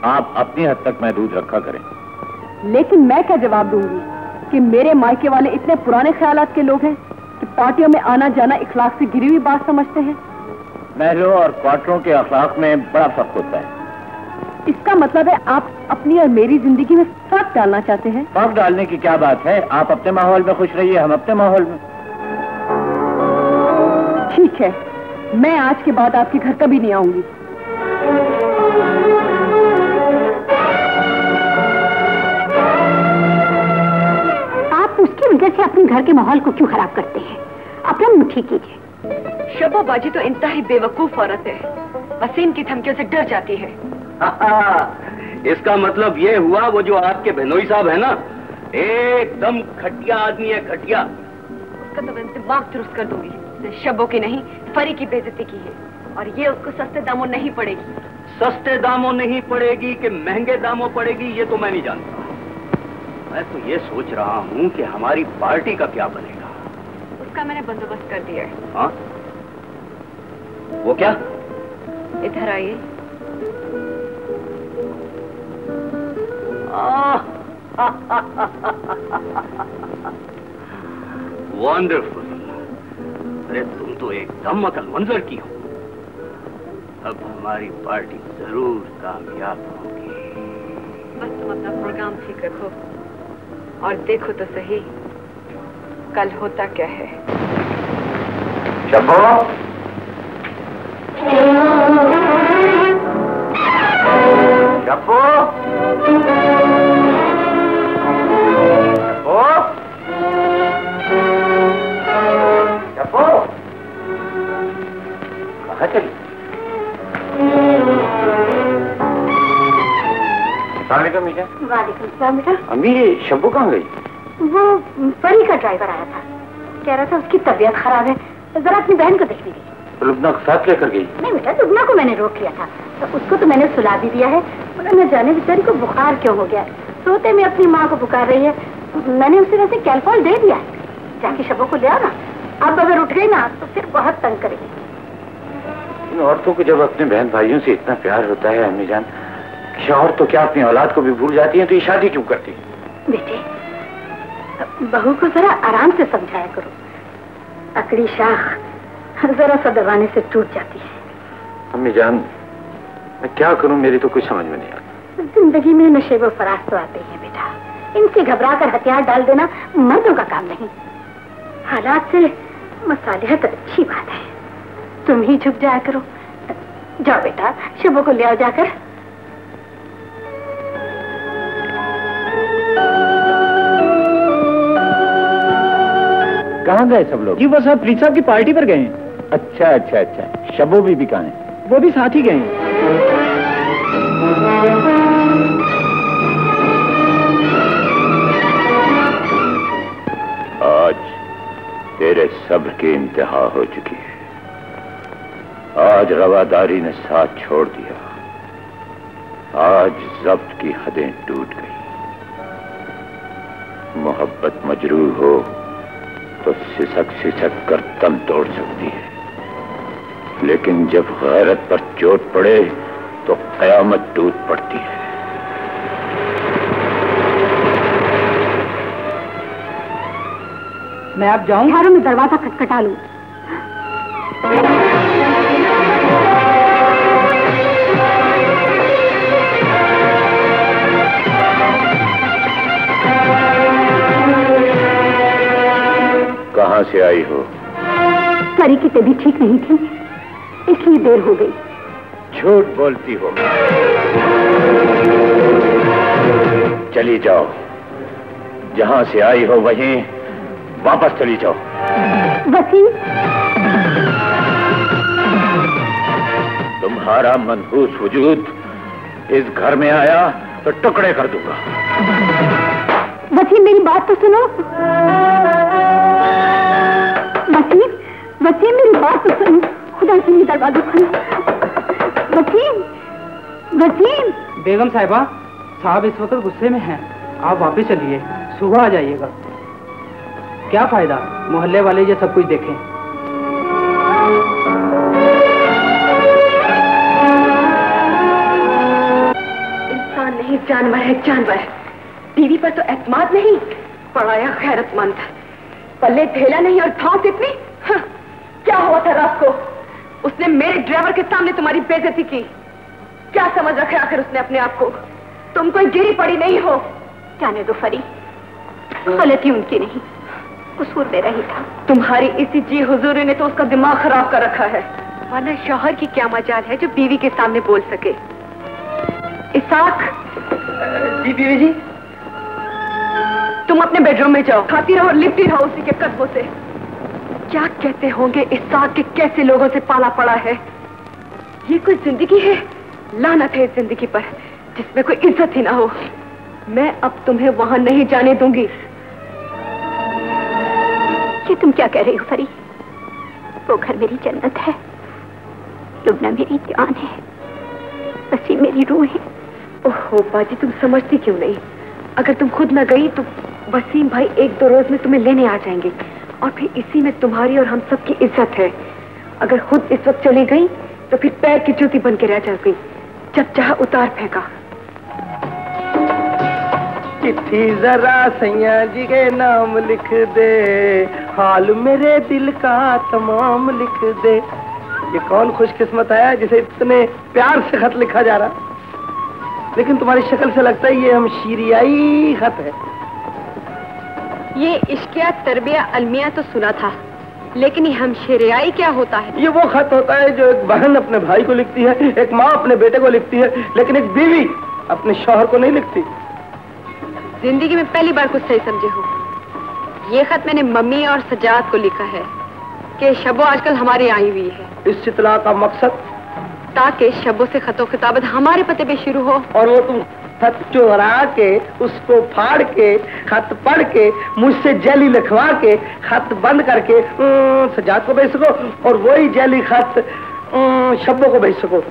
आप अपनी हद तक महदूद रखा करें। लेकिन मैं क्या जवाब दूंगी कि मेरे मायके वाले इतने पुराने ख्यालात के लोग हैं कि पार्टियों में आना जाना इखलाक से गिरी हुई बात समझते हैं। महलों और क्वार्टरों के अखलाक में बड़ा फर्क होता है। इसका मतलब है आप अपनी और मेरी जिंदगी में फर्क डालना चाहते हैं? फर्क डालने की क्या बात है? आप अपने माहौल में खुश रहिए, हम अपने माहौल में। ठीक है, मैं आज के बाद आपके घर कभी नहीं आऊंगी। आप उसकी वजह से अपने घर के माहौल को क्यों खराब करते हैं? अपना मुंह ठीक कीजिए। शबा बाजी तो इंतहाई बेवकूफ औरत है, वसीम की धमकियों से डर जाती है। इसका मतलब ये हुआ वो जो आपके बहनोई साहब है ना, एकदम घटिया आदमी है, घटिया। उसका तो मैं दिमाग दुरुस्त कर दूंगी। शबो की नहीं, फरी की बेइज्जती की है, और ये उसको सस्ते दामों नहीं पड़ेगी। सस्ते दामों नहीं पड़ेगी कि महंगे दामों पड़ेगी, ये तो मैं नहीं जानता। मैं तो ये सोच रहा हूँ कि हमारी पार्टी का क्या बनेगा। उसका मैंने बंदोबस्त कर दिया है। हाँ? वो क्या? इधर आइए। वंडरफुल। अरे तुम तो एकदम अकल मंजर की हो। अब हमारी पार्टी जरूर कामयाब होगी। बस तुम अपना प्रोग्राम ठीक रखो और देखो तो सही कल होता क्या है। शब्बो, शब्बो, शब्बो, कहाँ चली? अस्सलामुअलैकुम मीजा। वालेकुम सलाम बेटा। अम्मी, ये शब्बो कहाँ गई? वो फरी का ड्राइवर आया था, कह रहा था उसकी तबीयत खराब है, जरा अपनी बहन को देखने गई। तो लुबना के साथ लेकर गई? नहीं बेटा, लुबना को मैंने रोक लिया था, तो उसको तो मैंने सुला भी दिया है। न जाने बेचारी को बुखार क्यों हो गया, सोते में अपनी माँ को पुकार रही है। मैंने उसे वैसे कैल्पॉल दे दिया है, जाके शबो को ले आओ ना। अब अगर उठ गई ना तो फिर बहुत तंग करेगी। इन औरतों को जब अपने बहन भाइयों से इतना प्यार होता है अम्मी जान, शौहर तो क्या अपनी औलाद को भी भूल जाती है, तो ये शादी क्यों करती? बेटे, बहू को जरा आराम से समझाया करो, अकड़ी शाख जरा सा दबाने से टूट जाती है। अम्मी जान, मैं क्या करूं, मेरी तो कुछ समझ में नहीं आता। जिंदगी में नशे व फराज तो आते हैं बेटा, इनसे घबरा कर हथियार डाल देना मर्दों का काम नहीं। हालात से मसालिहत अच्छी बात है, तुम ही झुक जाया करो। जाओ बेटा, शबो को ले आओ जाकर। कहाँ गए सब लोग? जी बस आप प्रीत साहब की पार्टी पर गए हैं। अच्छा अच्छा अच्छा। शबो बीबी कहाँ है? वो भी साथ ही गए हैं। आज तेरे सब्र की इंतहा हो चुकी है। आज रवादारी ने साथ छोड़ दिया, आज जब्त की हदें टूट गई। मोहब्बत मजरूह हो तो सिसक सिसक कर दम तोड़ सकती है, लेकिन जब गैरत पर चोट पड़े तो कयामत टूट पड़ती है। मैं अब जाऊं? घरों में दरवाजा खटखटा लूं। कहां से आई हो? परी की तबीयत ठीक नहीं थी, इसलिए देर हो गई। झूठ बोलती हो। चली जाओ, जहां से आई हो वहीं वापस चली जाओ। वसीम, तुम्हारा मनहूस वजूद इस घर में आया तो टुकड़े कर दूंगा। वसीम, मेरी बात तो सुनो। वसीम, वसीम, मेरी बात तो सुनो। खुदा से ये दरवाजा खोलो। वसीम, वसीम। बेगम साहिबा, साहब इस वक्त गुस्से में हैं। आप वापस चलिए, सुबह आ जाइएगा। क्या फायदा मोहल्ले वाले ये सब कुछ देखें। इंसान नहीं, जानवर है, जानवर। बीवी पर तो एतमाद नहीं, पढ़ाया गैरतमंद। पल्ले थैला नहीं और धौंस इतनी। हाँ, क्या हुआ था रात को? उसने मेरे ड्राइवर के सामने तुम्हारी बेइज्जती की। क्या समझ रखा आखिर उसने अपने आप को? तुम कोई गिरी पड़ी नहीं हो। जाने दो फरी, गलती उनकी नहीं, कसूर मेरा ही था। तुम्हारी इसी जी हुजूरी ने तो उसका दिमाग खराब कर रखा है। वरना शौहर की क्या मजाल है जो बीवी के सामने बोल सके। इसाक। जी बीवी जी। तुम अपने बेडरूम में जाओ, खाती रहो, लिपटी रहो उसी के कदमों से। क्या कहते होंगे इसाक के कैसे लोगों से पाला पड़ा है। ये कोई जिंदगी है? लानत है इस जिंदगी पर जिसमें कोई इज्जत ही ना हो। मैं अब तुम्हें वहां नहीं जाने दूंगी। ये तुम क्या कह रही हो फरी? वो घर मेरी जन्नत है, लुबना मेरी जान है, वसीम मेरी रूह है। ओहो बाजी, तुम समझती क्यों नहीं? अगर तुम खुद न गई तो वसीम भाई 1-2 रोज में तुम्हें लेने आ जाएंगे और फिर इसी में तुम्हारी और हम सब की इज्जत है। अगर खुद इस वक्त चली गई तो फिर पैर की जूती बन के रह जाएगी। जब चाह उतार फेंका। चिट्ठी जरा सैया जी के नाम लिख दे, हाल मेरे दिल का तमाम लिख दे। ये कौन खुशकिस्मत है जिसे इतने प्यार से खत लिखा जा रहा। लेकिन तुम्हारी शक्ल से लगता है ये हम शीरियाई खत है। ये इश्किया तरबिया अलमिया तो सुना था, लेकिन ये हम शीरियाई क्या होता है? ये वो खत होता है जो एक बहन अपने भाई को लिखती है, एक माँ अपने बेटे को लिखती है, लेकिन एक बीवी अपने शौहर को नहीं लिखती। जिंदगी में पहली बार कुछ सही समझे हो। ये खत मैंने मम्मी और सजाद को लिखा है कि शबो आजकल हमारे आई हुई है। इस इत्तला का मकसद ताकि शबो से खतो खिताबत हमारे पते पे शुरू हो। और वो तुम खत चोरा के, उसको फाड़ के, खत पढ़ के, मुझसे जेली लिखवा के, खत बंद करके सजाद को भेज सको और वही जेली खत शब्बों को भेज सको।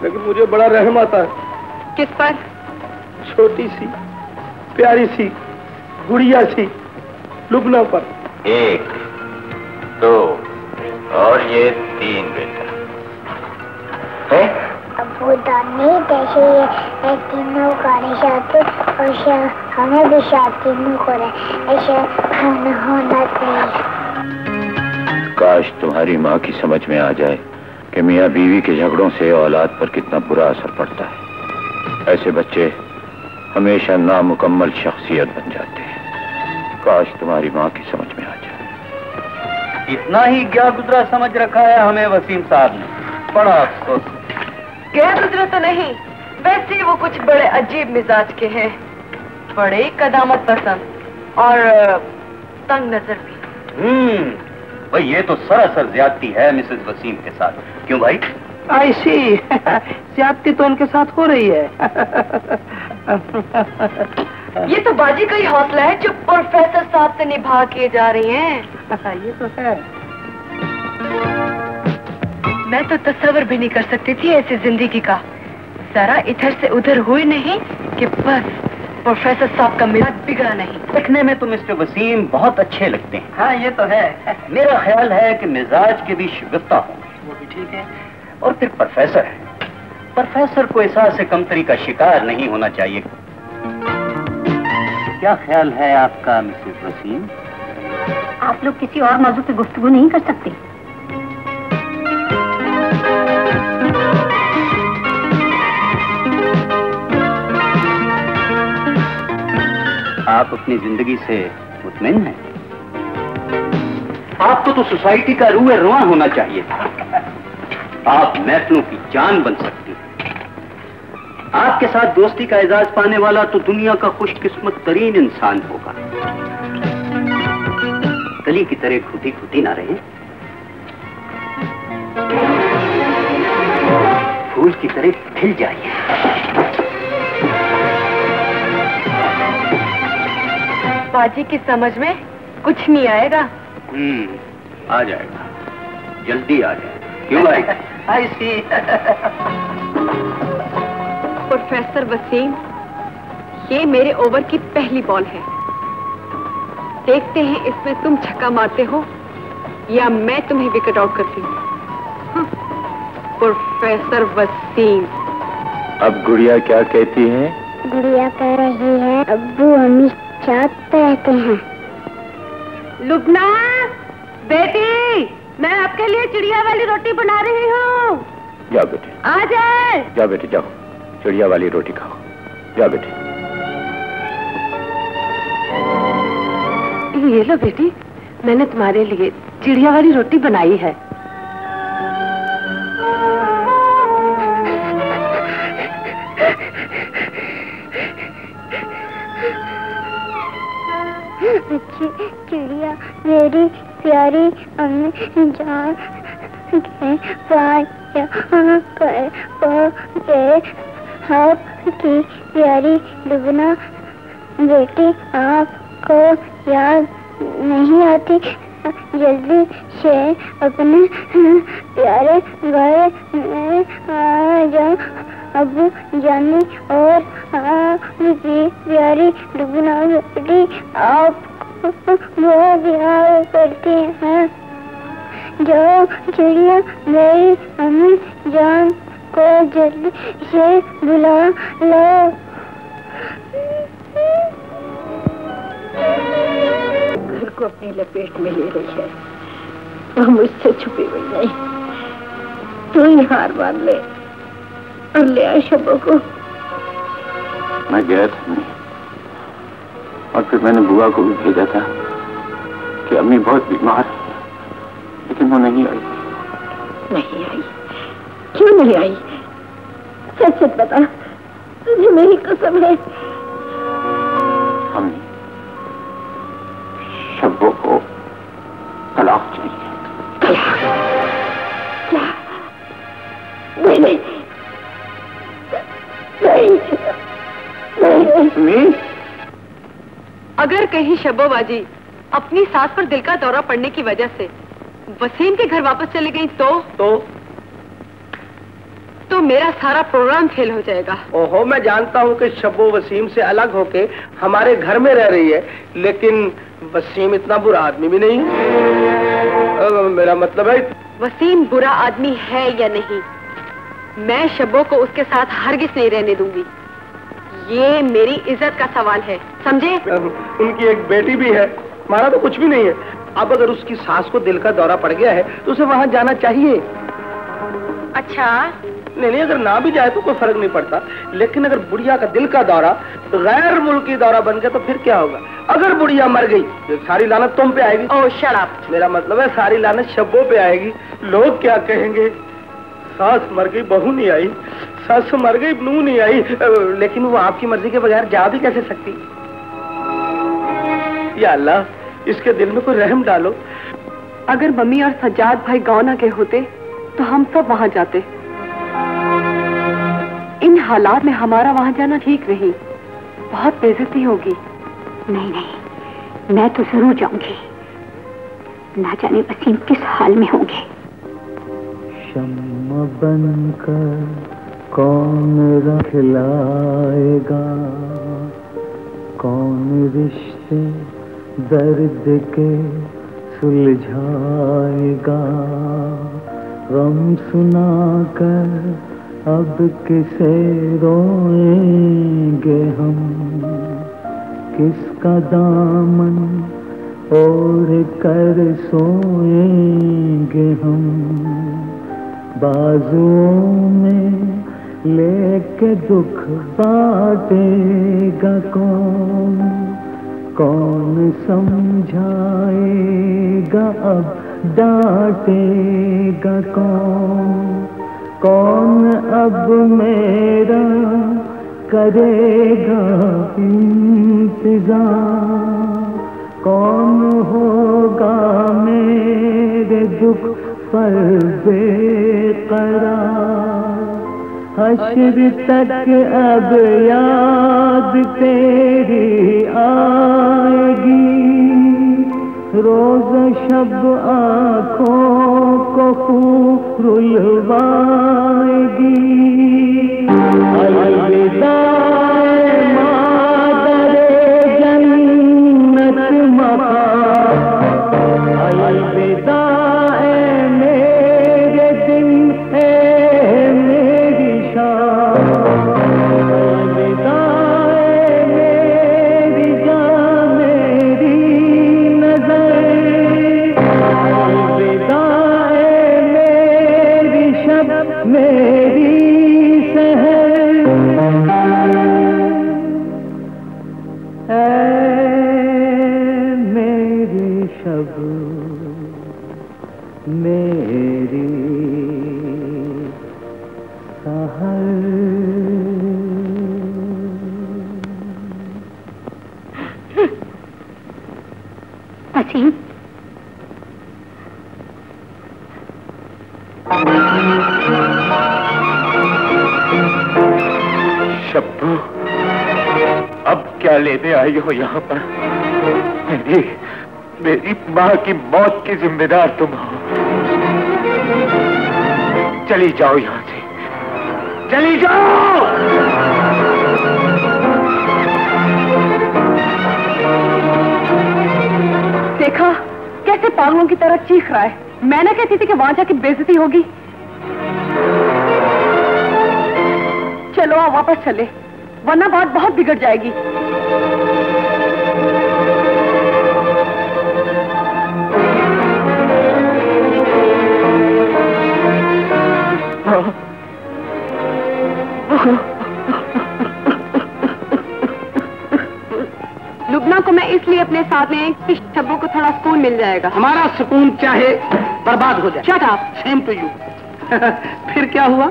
लेकिन मुझे बड़ा रहम आता है। किस पर? छोटी सी प्यारी सी गुड़िया सी लुबना पर। 1, 2 और ये 3 बेटा है। अबू दानी कैसे ये तीनों गाने शादी और हमें भी शादी नहीं हो रहा, ऐसा होना चाहिए। काश तुम्हारी माँ की समझ में आ जाए कि मियाँ बीवी के झगड़ों से औलाद पर कितना बुरा असर पड़ता है। ऐसे बच्चे हमेशा नामुकम्मल शख्सियत बन जाते हैं। काश तुम्हारी माँ की समझ में आ जाए। इतना ही क्या गुजरा समझ रखा है हमें वसीम साहब ने, बड़ा अफसोस। क्या गुजरा तो नहीं, वैसे वो कुछ बड़े अजीब मिजाज के हैं, बड़े कदामत पसंद और तंग नजर भी। भाई ये तो सरासर ज्यादती है मिसेस वसीम के साथ। क्यों भाई? ऐसी ज्यादती तो उनके साथ हो रही है। ये तो बाजी का ही हौसला है जो प्रोफेसर साहब से निभा किए जा रही हैं। ये तो है। मैं तो तस्वर भी नहीं कर सकती थी ऐसी जिंदगी का। जरा इधर से उधर हुई नहीं कि बस प्रोफेसर साहब का मिजाज बिगड़ा नहीं। दिखने में तो मिस्टर वसीम बहुत अच्छे लगते हैं। हाँ ये तो है। मेरा ख्याल है कि मिजाज के भी शिकफ्ता हो, वो भी ठीक है। और फिर प्रोफेसर है, प्रोफेसर को एहसास कमतरी का शिकार नहीं होना चाहिए। क्या ख्याल है आपका मिसेस वसीम? आप लोग किसी और मौजू पे गुफ्तगू नहीं कर सकते? आप अपनी जिंदगी से मुतमईन हैं? आपको तो सोसाइटी का रूह रुआ होना चाहिए था। आप महफिलों की जान बन सकती हैं। आपके साथ दोस्ती का एजाज पाने वाला तो दुनिया का खुशकिस्मत तरीन इंसान होगा। कली की तरह खुदी खुदी ना रहे, फूल की तरह खिल जाइए। बाजी की समझ में कुछ नहीं आएगा। आ जाएगा, जल्दी आ जाएगा। क्यों आएगा? प्रोफेसर वसीम, ये मेरे ओवर की पहली बॉल है। देखते हैं इसमें तुम छक्का मारते हो या मैं तुम्हें विकेट आउट करती हूँ। प्रोफेसर वसीम। अब गुड़िया क्या कहती है? गुड़िया कह रही है अब्बू अम्मी साथ रहते हैं। लुबना बेटी, मैं आपके लिए चिड़िया वाली रोटी बना रही हूँ। जाओ बेटे, आ जाए। जाओ बेटे जाओ, चिड़िया वाली रोटी खाओ। जाओ बेटे। ये लो बेटी, मैंने तुम्हारे लिए चिड़िया वाली रोटी बनाई है। अच्छी चिड़िया मेरी प्यारी अम्मी जान के पास यहाँ पर पहुँचे। आपकी प्यारी लुबना बेटी आपको याद नहीं आती? जल्दी से अपने प्यारे घर में आ जाओ। अब्बू जानी और आपकी प्यारी लुबना बेटी आपको बहुत याद करती हैं। जाओ चिड़िया मेरी अम्मी जान को जल्दी से बुला लो। घर को अपनी लपेट में ले रही है और मुझसे छुपी हुई नहीं। तू ही हार मान ले और ले आ शब्बों को। मैं गया था नहीं, और फिर मैंने बुआ को भी भेजा था कि अम्मी बहुत बीमार है, लेकिन वो नहीं आई। नहीं आई? क्यों नहीं आई? सच सच बता, तुझे मेरी कसम है। अम्मी, शब्बों को तलाक चाहिए। क्या? नहीं नहीं नहीं। अगर कहीं शब्बोबाजी अपनी सास पर दिल का दौरा पड़ने की वजह से वसीम के घर वापस चली गई तो मेरा सारा प्रोग्राम फेल हो जाएगा। ओहो, मैं जानता हूँ कि शब्बो वसीम से अलग होके हमारे घर में रह रही है, लेकिन वसीम इतना बुरा आदमी भी नहीं। मेरा मतलब है वसीम बुरा आदमी है या नहीं, मैं शब्बो को उसके साथ हरगिज नहीं रहने दूंगी। ये मेरी इज्जत का सवाल है, समझे? उनकी एक बेटी भी है, हमारा तो कुछ भी नहीं है। अब अगर उसकी सास को दिल का दौरा पड़ गया है तो उसे वहाँ जाना चाहिए। अच्छा? नहीं, अगर ना भी जाए तो कोई फर्क नहीं पड़ता, लेकिन अगर बुढ़िया का दिल का दौरा तो गैर मुल्की दौरा बन गया तो फिर क्या होगा? अगर बुढ़िया मर गई तो सारी लानत तुम पे आएगी। ओह शट अप। मेरा मतलब है सारी लानत शब्बों पे आएगी। लोग क्या कहेंगे? सास मर गई बहू नहीं आई, सास मर गई नूह नहीं आई, लेकिन वो आपकी मर्जी के बगैर जा भी कैसे सकती? या अल्लाह, इसके दिल में कोई रहम डालो। अगर मम्मी और सज्जाद भाई गाँव न गए होते तो हम सब वहाँ जाते। इन हालात में हमारा वहाँ जाना ठीक नहीं, बहुत बेइज्जती होगी। नहीं नहीं, मैं तो जरूर जाऊंगी। ना जाने वसीम किस हाल में होंगे। शम्मा बनकर कौन रखलाएगा, कौन रिश्ते दर्द के सुलझाएगा। गम सुनाकर अब किसे रोएंगे हम, किसका दामन ओढ़ कर सोएंगे हम। बाजुओं में लेके दुख बांटेगा कौन, कौन समझाएगा अब डांटेगा कौन, कौन अब मेरा करेगा इंतजार, कौन होगा मेरे दुख पर बेकरार। हश्र तक अब याद तेरी आएगी, रोज शब आँखों को खूब रुलवाएगी। अलविदा मादरे जन्नत मकान, अलविदा मेरे दिन है मेरी शान, अलविदा मेरी जान मेरी नजर, अलविदा मेरी शब मेरी मेरी शब मेरी सहर। वसीम, शब्बू, अब क्या लेने आई हो यहाँ पर? मेरी माँ की मौत की जिम्मेदार तुम हो। चली जाओ यहाँ से, चली जाओ। देखा कैसे पागलों की तरह चीख रहा है। मैं ना कहती थी कि वहां जाके बेइज्जती होगी। चलो आप वापस चले, वरना बात बहुत बिगड़ जाएगी। लुबना को मैं इसलिए अपने साथ ले आई कि शब्बू को थोड़ा सुकून मिल जाएगा। हमारा सुकून चाहे बर्बाद हो जाए। Shut up. Same to you. फिर क्या हुआ?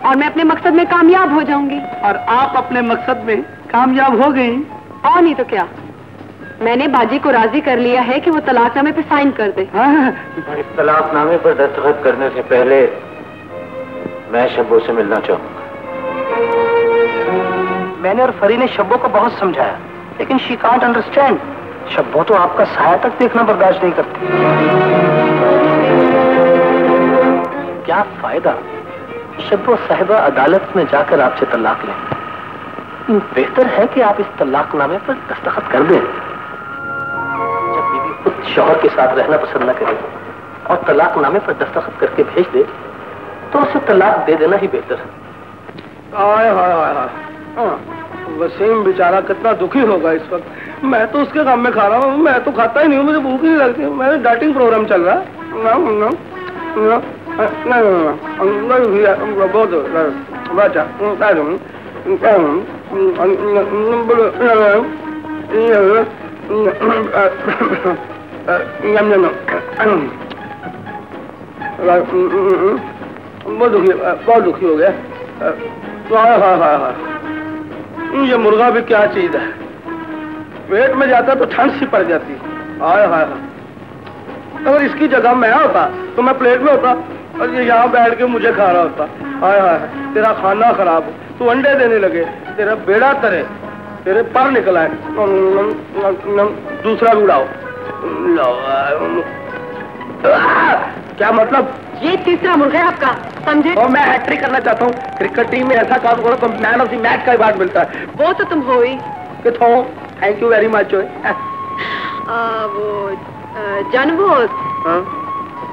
और मैं अपने मकसद में कामयाब हो जाऊंगी। और आप अपने मकसद में कामयाब हो गई। और नहीं तो क्या, मैंने बाजी को राजी कर लिया है कि वो तलाकनामे पे साइन कर दे। इस तलाकनामे पर दस्तखत करने से पहले मैं शब्बू से मिलना चाहूंगा। मैंने और फरी ने शब्बू को बहुत समझाया, लेकिन शी कांट अंडरस्टैंड। शब्बू तो आपका साया तक देखना बर्दाश्त नहीं करती। क्या फायदा? शब्बू साहिबा अदालत में जाकर आपसे तलाक लें। बेहतर है कि आप इस तलाकनामे पर दस्तखत कर दें। जब बीवी खुद शौहर के साथ रहना पसंद न करे और तलाकनामे पर दस्तखत करके भेज दे, तो उसे तलाक दे देना ही बेहतर है। हाय हाय हाय हाय, वसीम बेचारा कितना दुखी होगा इस वक्त। मैं तो उसके काम में खा रहा हूँ, मैं तो खाता ही नहीं हूँ, मुझे भूख नहीं लगती। मेरा डाइटिंग प्रोग्राम चल रहा है। बहुत दुखी हो गया। ये मुर्गा भी क्या चीज है, पेट में जाता तो ठंड सी पड़ जाती। हाय हाय हाय, अगर इसकी जगह मैं होता तो मैं प्लेट में होता और ये यहाँ बैठ के मुझे खा रहा होता। हाय हाय, तेरा खाना खराब, तू अंडे देने लगे, तेरा बेड़ा तरे, तेरे पर निकल आए। दूसरा भी उड़ाओ। क्या मतलब? ये तीसरा मुर्गा है आपका, समझे? और मैं हैट्रिक करना चाहता हूँ। क्रिकेट टीम में ऐसा काम करो तो मैन ऑफ द मैच का अवार्ड मिलता है। वो तो तुम हो ही। किथों? Thank you very much. वो जानबो,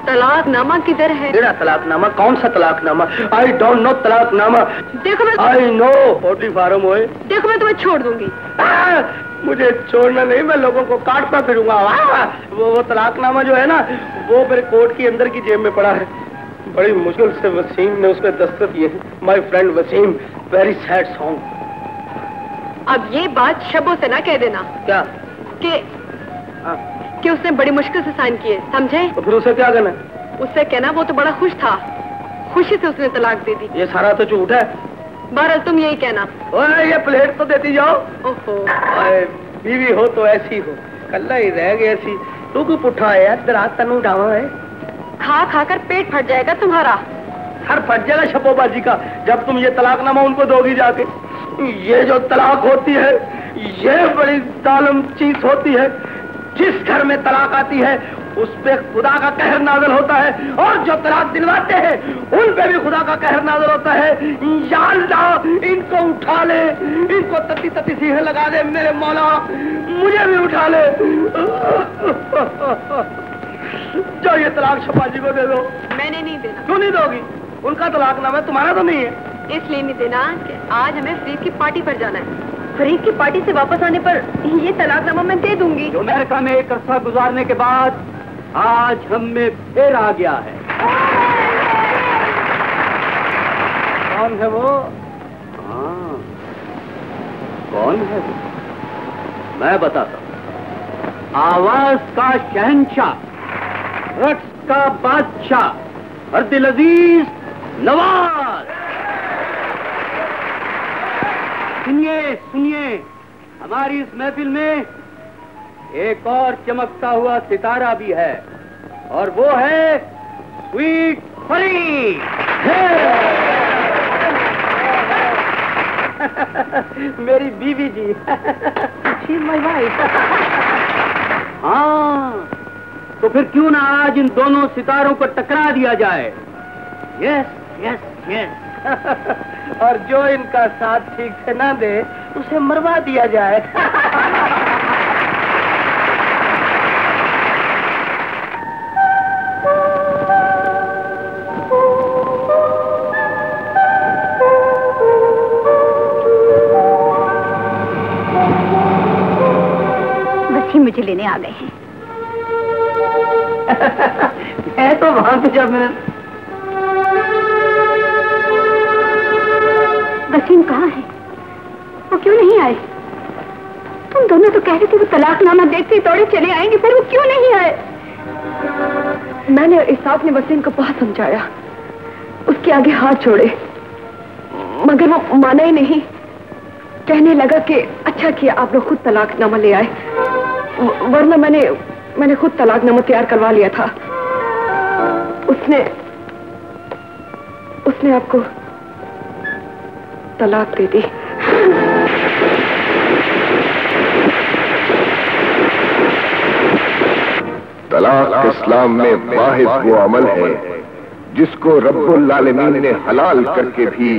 तलाकनामा किधर है? तेरा तलाकनामा? कौन सा तलाकनामा? I don't know तलाकनामा। देखो मैं आई नो पोल्ट्री फार्म होए। देखो मैं तुम्हें छोड़ दूंगी। मुझे छोड़ना नहीं, मैं लोगों को काटता फिरूंगा। वो तलाकनामा जो है ना, वो मेरे कोट के अंदर की जेब में पड़ा है। बड़ी मुश्किल से वसीम ने उसमें दस्तखत किए। My friend Waseem, very sad song. अब ये बात शब्बों से ना कह देना। क्या? कि उसने बड़ी मुश्किल से साइन किए, समझे? तो फिर उसे क्या करना? उससे कहना वो तो बड़ा खुश था, खुशी से उसने तलाक दे दी। ये सारा तो झूठ है। बहरहाल तुम यही कहना। ओए ये प्लेट तो देती जाओ। ओहो। बीवी हो तो ऐसी हो, कल्ला ही रह गई ऐसी। तू को पुठा है यार, तेरा हाथ तनु डावा है। खा खा कर पेट फट जाएगा तुम्हारा। सर फट जाएगा शब्बोबाजी का जब तुम ये तलाकनामा उनको दोगी जाके। ये जो तलाक होती है ये बड़ी जालिम चीज होती है। जिस घर में तलाक आती है उस पे खुदा का कहर नाज़िल होता है, और जो तलाक दिलवाते हैं उन पे भी खुदा का कहर नाज़िल होता है। या अल्लाह इनको उठा ले, इनको तती तती सीढ़ी लगा दे मेरे मौला, मुझे भी उठा ले। जो ये तलाक शब्बाजी को दे दो। मैंने नहीं देना। क्यों नहीं दोगी? उनका तलाकनामा है, तुम्हारा तो नहीं है। इसलिए नहीं देना कि आज हमें फरीद की पार्टी पर जाना है। फरीद की पार्टी से वापस आने पर ये तलाकनामा मैं दे दूंगी। जो अमेरिका में एक अरसा गुजारने के बाद आज हम में फिर आ गया है। कौन है वो? हाँ, कौन है वो? मैं बताता हूँ। आवाज का शहंशाह, रक्स का बादशाह और दिल अजीज नवाज। सुनिए सुनिए, हमारी इस महफिल में एक और चमकता हुआ सितारा भी है, और वो है स्वीट फरीद। मेरी बीवी जी। My wife. हाँ, तो फिर क्यों ना आज इन दोनों सितारों को टकरा दिया जाए। Yes yes yes. और जो इनका साथ ठीक से ना दे उसे मरवा दिया जाए। वसीम मुझे लेने आ गए हैं। मैं तो वहां से जब मैंने वसीम कहाँ है? वो क्यों नहीं आए? तुम दोनों तो कह रहे थे वो तलाकनामा देखते ही दौड़े चले आएंगे, फिर वो क्यों नहीं आए? मैंने और इसाक ने वसीम को बहुत समझाया, उसके आगे हाथ छोड़े, मगर वो माना ही नहीं। कहने लगा कि अच्छा किया आप लोग खुद तलाकनामा ले आए, वरना मैंने खुद तलाकनामा तैयार करवा लिया था। उसने आपको तलाक दे दी। तलाक इस्लाम में वाहिद वो अमल है जिसको रब्बुल आलमीन ने हलाल करके भी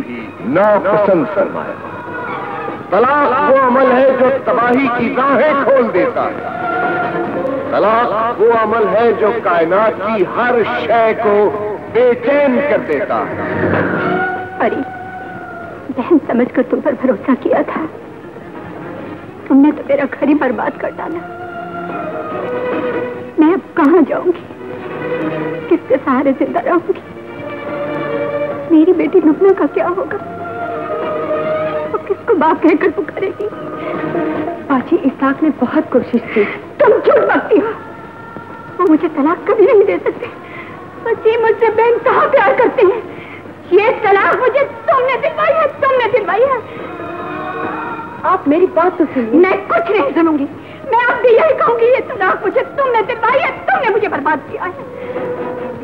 नापसंद फरमाया। तलाक वो अमल है जो तबाही की राहें खोल देता है। तलाक वो अमल है जो कायनात की हर शय को बेचैन कर देता है। अरे बहन समझकर तुम पर भरोसा किया था, तुमने तो मेरा घर ही बर्बाद कर डाला। मैं अब कहाँ जाऊंगी? किसके सहारे जिंदा रहूंगी? मेरी बेटी नुकना का क्या होगा? वो किसको बाप कहकर पुकारेगी? बाजी, इसाक ने बहुत कोशिश की। तुम झूठ बकती हो। वो मुझे तलाक कभी नहीं दे सकते। वसीम मुझसे बेइंतहा प्यार करते हैं। ये तलाक मुझे तुमने दिलवाई है, तुमने दिलवाई है। आप मेरी बात तो सुनिए। मैं कुछ नहीं सुनूंगी। मैं अब भी यही कहूंगी, ये तलाक मुझे तुमने दिलवाई है, तुमने मुझे बर्बाद किया है।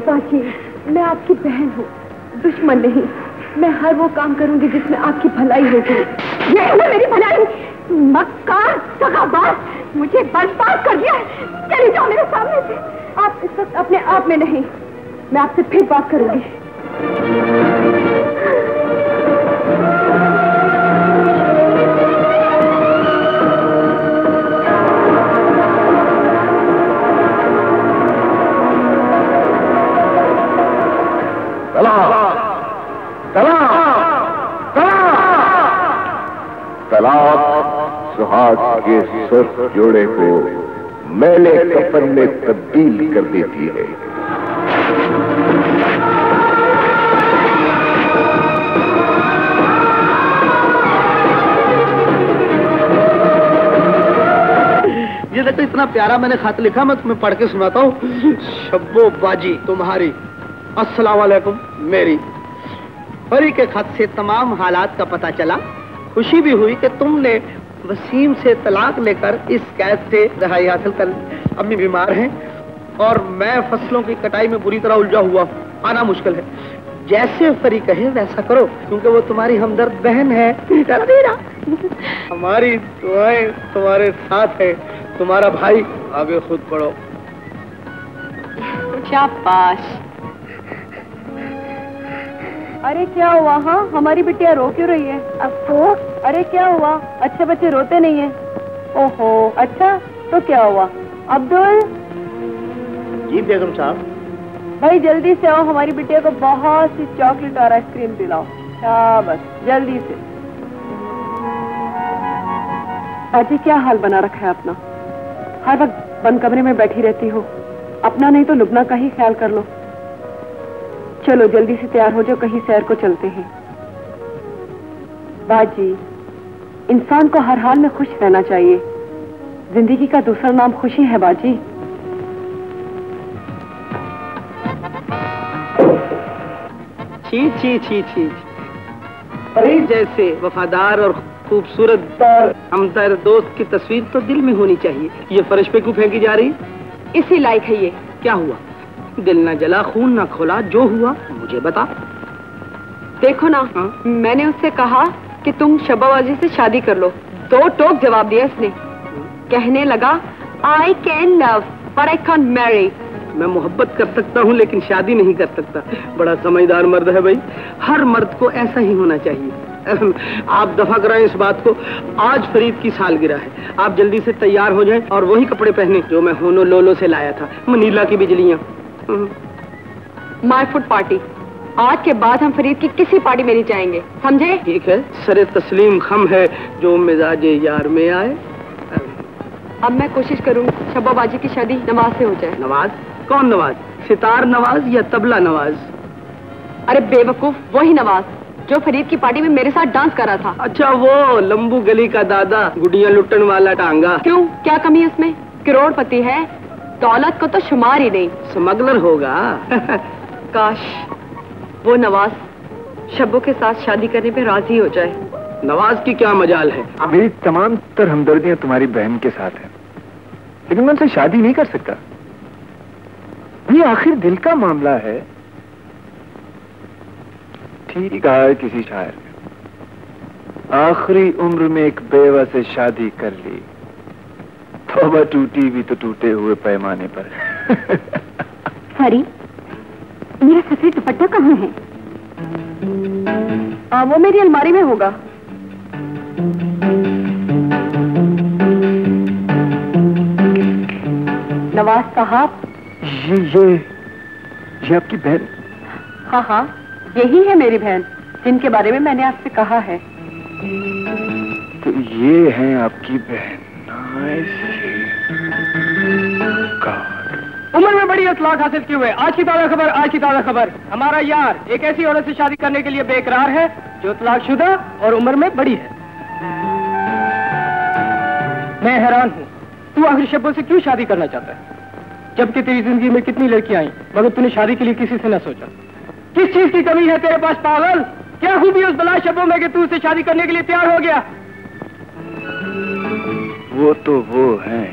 बाजी, मैं आपकी बहन हूँ, दुश्मन नहीं। मैं हर वो काम करूंगी जिसमें आपकी भलाई होगी। ये है मेरी भलाई। मक्कार, सगाबाज, मुझे बर्बाद कर दिया है। चले जाओ मेरे सामने से। आप इस वक्त अपने आप में नहीं। मैं आपसे फिर बात करूंगी। तलाक सुहाग के सुर्ख जोड़े को मैले कफन में तब्दील कर देती है। ये देखो इतना प्यारा मैंने खत लिखा, मैं तुम्हें पढ़ के सुनाता हूँ। शब्बो बाजी तुम्हारी, अस्सलाम वालेकुम मेरी। परी के खत से तमाम हालात का पता चला। खुशी भी हुई कि तुमने वसीम से तलाक लेकर इस कैद से रिहाई हासिल कर ली। अम्मी बीमार हैं और मैं फसलों की कटाई में बुरी तरह उलझा हुआ हूँ, आना मुश्किल है। जैसे परी कहे वैसा करो, क्योंकि वो तुम्हारी हमदर्द बहन है। हमारी दुआएं तुम्हारे साथ है। तुम्हारा भाई, आगे खुद पढ़ो। शाबाश। अरे क्या हुआ? हाँ, हमारी बिटिया रो क्यों रही है? अब्बू, अरे क्या हुआ? अच्छे बच्चे रोते नहीं है। ओहो, अच्छा तो क्या हुआ? अब्दुल। जी बेगम साहब। भाई जल्दी से आओ, हमारी बिटिया को बहुत सी चॉकलेट और आइसक्रीम दिलाओ। शाबाश, जल्दी से। बाजी क्या हाल बना रखा है अपना? हर वक्त बंद कमरे में बैठी रहती हो। अपना नहीं तो लुबना का ही ख्याल कर लो। चलो जल्दी से तैयार हो जाओ, कहीं सैर को चलते हैं। बाजी, इंसान को हर हाल में खुश रहना चाहिए। जिंदगी का दूसरा नाम खुशी है बाजी। छी छी छी छी। परी जैसे वफादार और खूबसूरत और हमदर्द दोस्त की तस्वीर तो दिल में होनी चाहिए। ये फर्श पे क्यों फेंकी जा रही? इसी लायक है ये। क्या हुआ? दिल न जला, खून न खोला, जो हुआ मुझे बता। देखो ना, मैंने उससे कहा कि तुम शब्बाबाजी से शादी कर लो। 2 टोक जवाब दिया उसने। कहने लगा I can love but I can't marry. मैं मोहब्बत कर सकता हूँ लेकिन शादी नहीं कर सकता। बड़ा समझदार मर्द है भाई। हर मर्द को ऐसा ही होना चाहिए। आप दफा कराएं इस बात को। आज फरीद की सालगिरह है, आप जल्दी से तैयार हो जाएं और वही कपड़े पहने जो मैं होनो लोलो से लाया था, मनीला की बिजलियां। My foot party. आज के बाद हम फरीद की किसी पार्टी में नहीं जाएंगे, समझे? ठीक है। सरे तस्लीम खम है जो मिजाजे यार में आए। अब मैं कोशिश करूंगी शब्बाबाजी की शादी नवाज से हो जाए। नवाज? कौन नवाज? सितार नवाज या तबला नवाज? अरे बेवकूफ, वही नवाज जो फरीद की पार्टी में मेरे साथ डांस कर रहा था। अच्छा, वो लंबू गली का दादा, गुड़िया लुटन वाला टांगा। क्यों, क्या कमी है उसमें? करोड़पति है, दौलत को तो शुमार ही नहीं। स्मगलर होगा। काश वो नवाज शब्बो के साथ शादी करने पे राजी हो जाए। नवाज की क्या मजाल है? मेरी तमाम तर हमदर्दियां तुम्हारी बहन के साथ हैं, लेकिन मैं उनसे शादी नहीं कर सकता। ये आखिर दिल का मामला है। ठीक कहा है किसी शायर ने, आखिरी उम्र में एक बेवा से शादी कर ली, तौबा टूटी भी तो टूटे हुए पैमाने पर। फरीद, मेरा सफेद दुपट्टा कहाँ है? वो मेरी अलमारी में होगा। नवाज साहब, ये आपकी बहन? हाँ हाँ, यही है मेरी बहन जिनके बारे में मैंने आपसे कहा है। तो ये है आपकी बहन। उम्र में बड़ी इतलाक हासिल किए हुए। आज की ताज़ा खबर, आज की ताज़ा खबर। हमारा यार एक ऐसी औरत से शादी करने के लिए बेकरार है जो तलाकशुदा और उम्र में बड़ी है। मैं हैरान हूँ, तू आखिर शब्बों से क्यों शादी करना चाहता है? जबकि तेरी जिंदगी में कितनी लड़कियां आई, मगर तूने शादी के लिए किसी से न सोचा। किस चीज की कमी है तेरे पास पागल? क्या खूबी उस बला शब्बों में कि तू उससे शादी करने के लिए तैयार हो गया? वो तो वो है,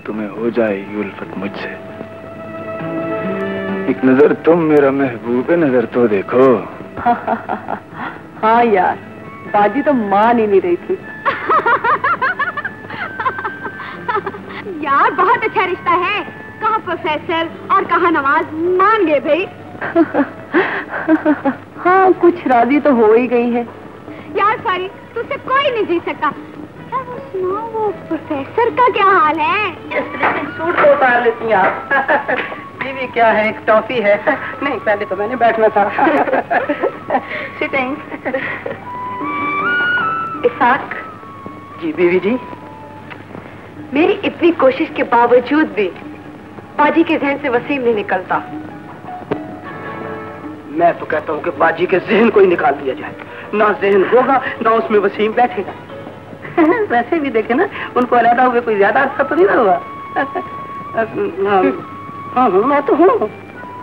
तुम्हें हो जाएगी उल्फत मुझसे। एक नजर तुम मेरा महबूब नजर तो देखो। हाँ यार, बाजी तो मान ही नहीं रही थी। यार बहुत अच्छा रिश्ता है। कहाँ प्रोफेसर और कहाँ नवाज, मान गए भाई। हाँ, कुछ राजी तो हो ही गई है। यार सारी तुझसे कोई नहीं जीत सकता। वो सुनो, वो प्रोफेसर का क्या हाल है? सूट को उतार लेती हैं आप। बीवी क्या है, एक टॉफी है। नहीं, पहले तो मैंने बैठना था। सिटिंग। इसाक। जी बीवी जी। मेरी इतनी कोशिश के बावजूद भी बाजी के जहन से वसीम नहीं निकलता। मैं तो कहता हूँ कि बाजी के जहन को ही निकाल दिया जाए। ना जहन होगा ना उसमें वसीम बैठेगा। वैसे भी देखे ना, उनको अलहदा हुए कोई ज्यादा अच्छा तो नहीं हुआ। हाँ, मैं तो हूँ।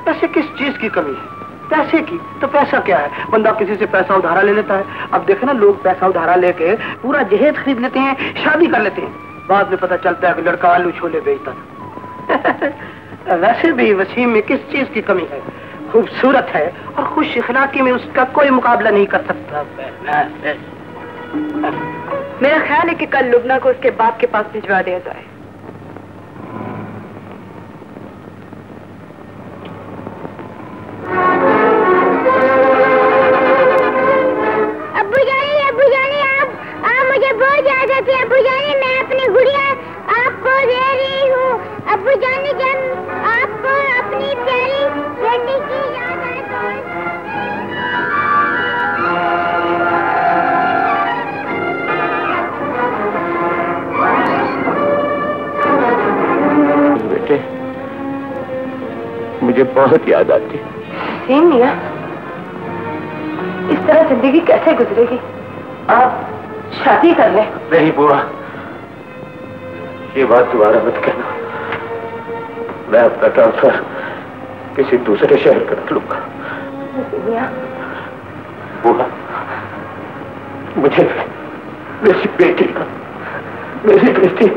वैसे किस चीज की कमी है? पैसे की तो पैसा क्या है, बंदा किसी से पैसा उधारा ले लेता है। अब देखे ना, लोग पैसा उधारा लेके पूरा जहेज खरीद लेते हैं, शादी कर लेते हैं, बाद में पता चलता है कि लड़का आलू छोले बेचता था। वैसे भी वसीम में किस चीज की कमी है? खूबसूरत है और खुश इखलाकी में उसका कोई मुकाबला नहीं कर सकता। मेरा ख्याल है कि कल लुबना को उसके बाप के पास भिजवा दिया जाए। अब्बू जानी आप मुझे बहुत याद आती है। अब्बू जानी, मैं अपनी गुड़िया आपको दे रही हूँ। अब्बू जानी, जब आपको अपनी प्यारी बेटी की याद आए तो बेटे, मुझे बहुत याद आती। सेम मियां, इस तरह जिंदगी कैसे गुजरेगी? आप शादी कर लें। नहीं बुआ, ये बात दोबारा मत कहना। मैं अपना ट्रांसफर किसी दूसरे शहर कर लूंगा। बुआ, मुझे मेरी बेटी का, मेरी बेटी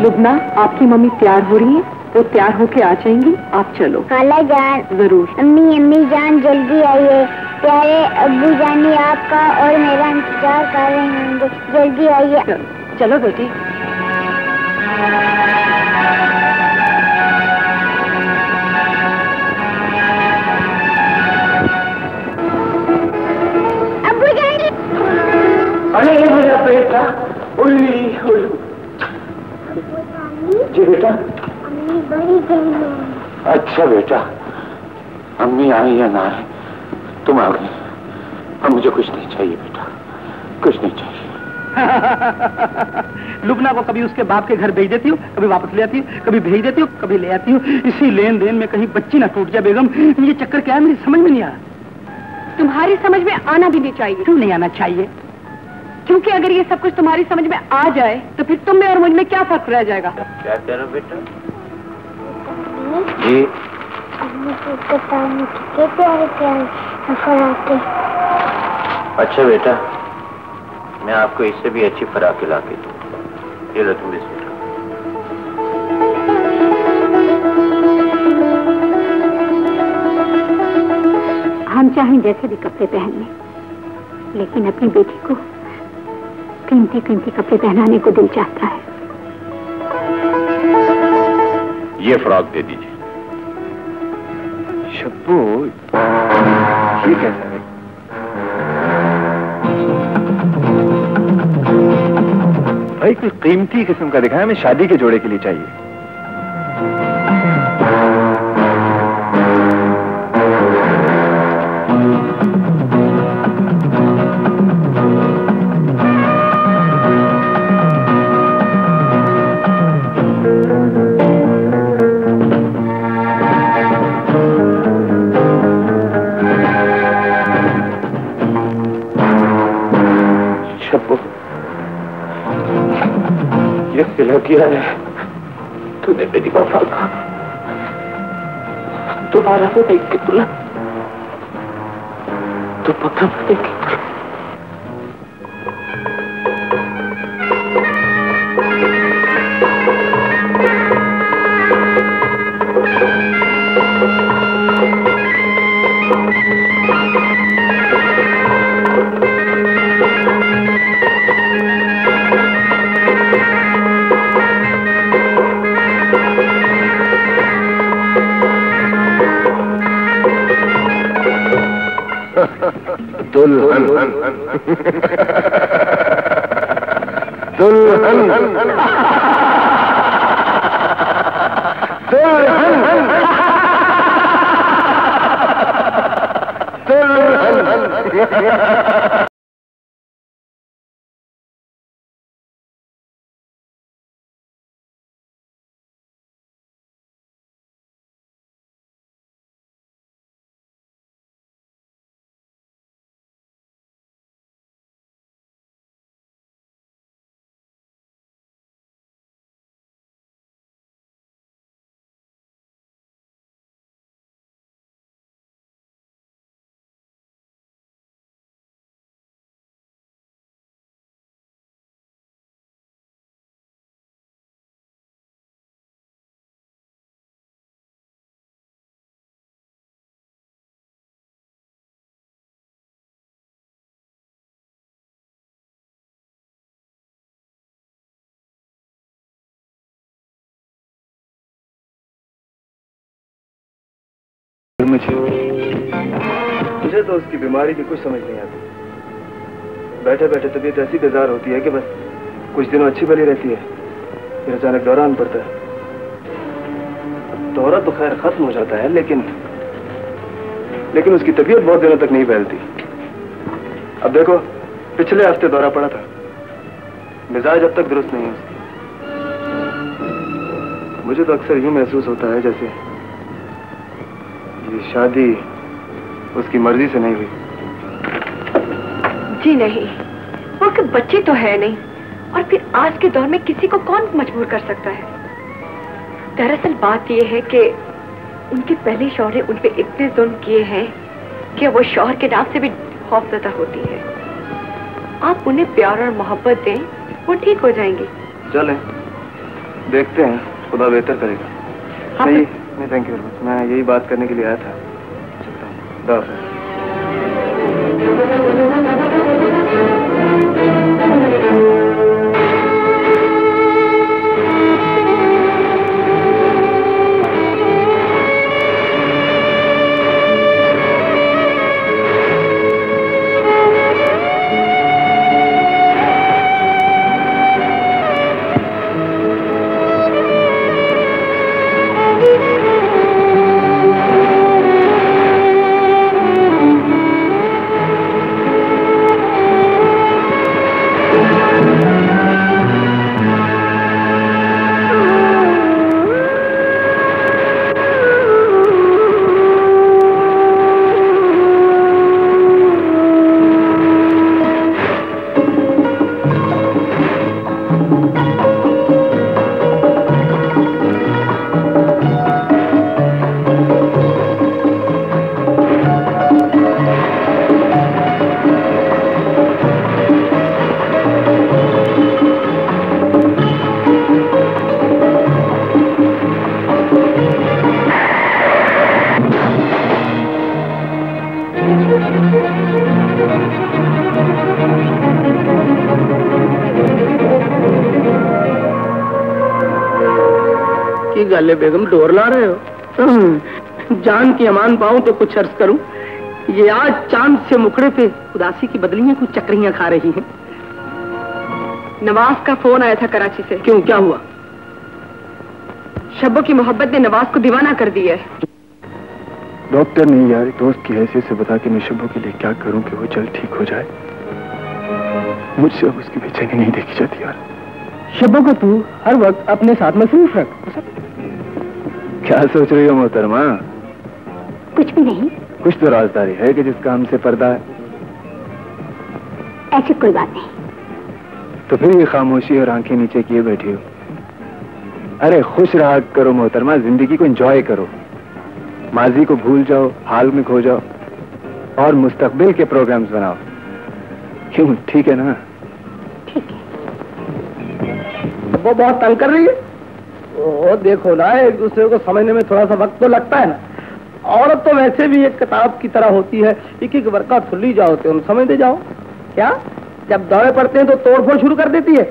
लुबना, आपकी मम्मी तैयार हो रही है, वो तैयार होके आ जाएंगी, आप चलो। खाला जान, जरूर। अम्मी जान जल्दी आइए, प्यारे अब्बू जानी आपका और मेरा इंतजार कर रहे होंगे, जल्दी आइए। चलो बेटी। अब्बू जानी, अरे मेरा बेटा, उल्लू। जी बेटा। अम्मी बड़ी गई है। अच्छा बेटा, अम्मी आए या ना आए, तुम आ गई। अब मुझे कुछ नहीं चाहिए बेटा, कुछ नहीं चाहिए। लुबना को कभी उसके बाप के घर भेज देती हूँ, कभी वापस ले आती हूँ, कभी भेज देती हूँ, कभी ले आती हूँ। इसी लेन देन में कहीं बच्ची ना टूट जाए बेगम। ये चक्कर क्या है, मेरी समझ में नहीं आ रहा। तुम्हारी समझ में आना भी नहीं चाहिए। क्यों नहीं आना चाहिए? क्योंकि अगर ये सब कुछ तुम्हारी समझ में आ जाए तो फिर तुम में और मुझ में क्या फर्क रह जाएगा? क्या कह रहे हो बेटा? जी अच्छा बेटा, मैं आपको इससे भी अच्छी फराक ला के दूँ। ये लो तुम बेटा। हम चाहें जैसे भी कपड़े पहन लें, लेकिन अपनी बेटी को कीमती कपड़े पहनाने को दिल चाहता है। ये फ्रॉक दे दीजिए। शब्बू, ये कैसा है? भाई कुछ कीमती किस्म का दिखाया, हमें शादी के जोड़े के लिए चाहिए। ये सिला किया है तूने मेरी वफा का, दोबारा से देख के तुला तो पक्का देख दुल्हन दुल्हन दुल्हन मुझे तो उसकी बीमारी की कुछ समझ नहीं आती। बैठे बैठे तबीयत ऐसी बेजार होती है कि बस कुछ दिनों अच्छी भली रहती है, फिर अचानक दौरान पड़ता है। दौरा तो खैर खत्म हो जाता है, लेकिन उसकी तबीयत बहुत दिनों तक नहीं फैलती। अब देखो, पिछले हफ्ते दौरा पड़ा था, मिजाज अब तक दुरुस्त नहीं है उसकी। मुझे तो अक्सर यूं महसूस होता है जैसे ये शादी उसकी मर्जी से नहीं हुई। जी नहीं, वो कि बच्चे तो है नहीं, और फिर आज के दौर में किसी को कौन मजबूर कर सकता है। दरअसल बात यह है कि उनके पहले शौहर ने उन पे इतने जुल्म किए हैं कि वो शौहर के नाम से भी खौफजदा होती है। आप उन्हें प्यार और मोहब्बत दें, वो ठीक हो जाएंगे। चलें, देखते हैं, खुदा बेहतर करेगा। नहीं, थैंक यू वेरी मच। मैं यही बात करने के लिए आया था। चलता हूँ। गाले बेगम डोर ला रहे हो? जान की अमान पाऊं तो कुछ अर्ज करूं। ये आज चांद से मुखड़े पे उदासी की बदलियां कुछ चक्रियां खा रही हैं। नवाज का फोन आया था कराची से। क्यों, क्या हुआ? शब्बो की मोहब्बत ने नवाज को दीवाना कर दिया है। डॉक्टर ने यार दोस्त की हैसियत से बता कि मैं शब्बो के लिए क्या करूं कि वो जल्द ठीक हो जाए। मुझसे अब उसकी बेचैनी नहीं देखी जाती यार। शब्बो को तू हर वक्त अपने साथ मसरूफ रख। क्या सोच रही हो मोहतरमा? कुछ भी नहीं। कुछ तो राजदारी है कि जिसका हमसे पर्दा है। ऐसी कोई बात नहीं। तो फिर ये खामोशी और आंखें नीचे किए बैठी हो? अरे खुश रहा करो मोहतरमा, जिंदगी को एंजॉय करो। माजी को भूल जाओ, हाल में खो जाओ और मुस्तकबिल के प्रोग्राम्स बनाओ। क्यों, ठीक है ना? ठीक है। वो बहुत तंग कर रही है। ओ देखो ना, एक दूसरे को समझने में थोड़ा सा वक्त तो लगता है ना। औरत तो वैसे भी एक किताब की तरह होती है, एक एक वर्का खुली जाओ तो समझते जाओ। क्या जब दौरे पड़ते हैं तो तोड़फोड़ शुरू कर देती है।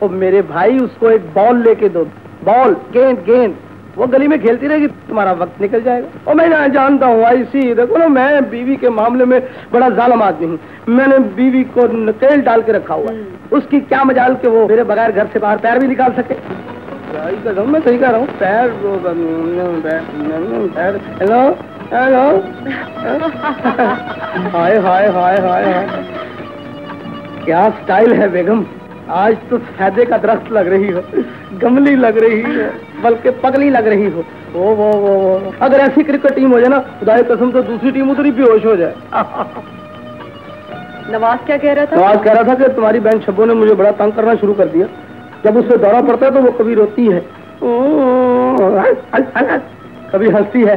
और मेरे भाई उसको एक बॉल लेके दो, बॉल, गेंद, वो गली में खेलती रहेगी, तुम्हारा वक्त निकल जाएगा। और मैं जानता हूँ ऐसी, देखो ना, मैं बीवी के मामले में बड़ा जालिम आदमी हूँ। मैंने बीवी को नकेल डाल के रखा हुआ। उसकी क्या मजाल के वो मेरे बगैर घर से बाहर पैर भी निकाल सके। मैं सही कह रहा हूँ। पैर, हेलो हेलो, हाय हाय हाय हाय हाय, क्या स्टाइल है बेगम। आज तो सैदे का दरख्त लग रही हो, गमली लग रही हो, बल्कि पगली लग रही हो। वो अगर ऐसी क्रिकेट टीम हो जाए ना, खुदाई कसम तो दूसरी टीम उतनी बेहोश हो जाए। नवाज क्या कह रहा था? नवाज कह रहा था कि तुम्हारी बहन शब्बो ने मुझे बड़ा तंग करना शुरू कर दिया। जब उससे दौरा पड़ता है तो वो कभी रोती है, कभी हंसती है।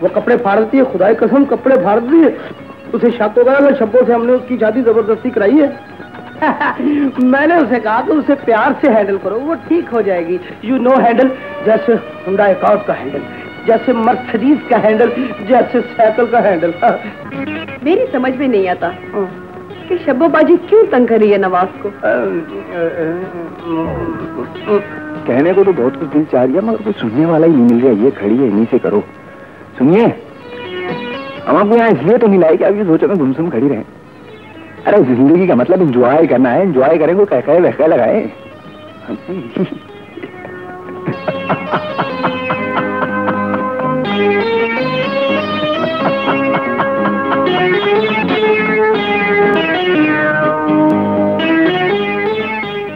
वो कपड़े फाड़ती है, खुदाई कसम कपड़े फाड़ती है। उसे शक होगा ना शब्बो से हमने उसकी शादी जबरदस्ती कराई है। मैंने उसे कहा कि उसे प्यार से हैंडल करो, वो ठीक हो जाएगी। यू नो हैंडल, जैसे हुंडा अकॉर्ड का हैंडल, जैसे मर्सिडीज का हैंडल, जैसे साइकिल का हैंडल। मेरी समझ में नहीं आता कि शब्बो बाजी क्यों तंग कर रही है नवाज को। कहने को तो बहुत कुछ दिल चाह रही है, मगर कोई सुनने वाला ही नहीं मिल रहा। ये खड़ी है, इन्हीं से करो। सुनिए, हम आपको यहाँ इसलिए तो नहीं लाए कि आप ये सोचो में गुमसुम खड़ी रहे। अरे जिंदगी का मतलब एंजॉय करना है, एंजॉय करेंगे, कह वह लगाए।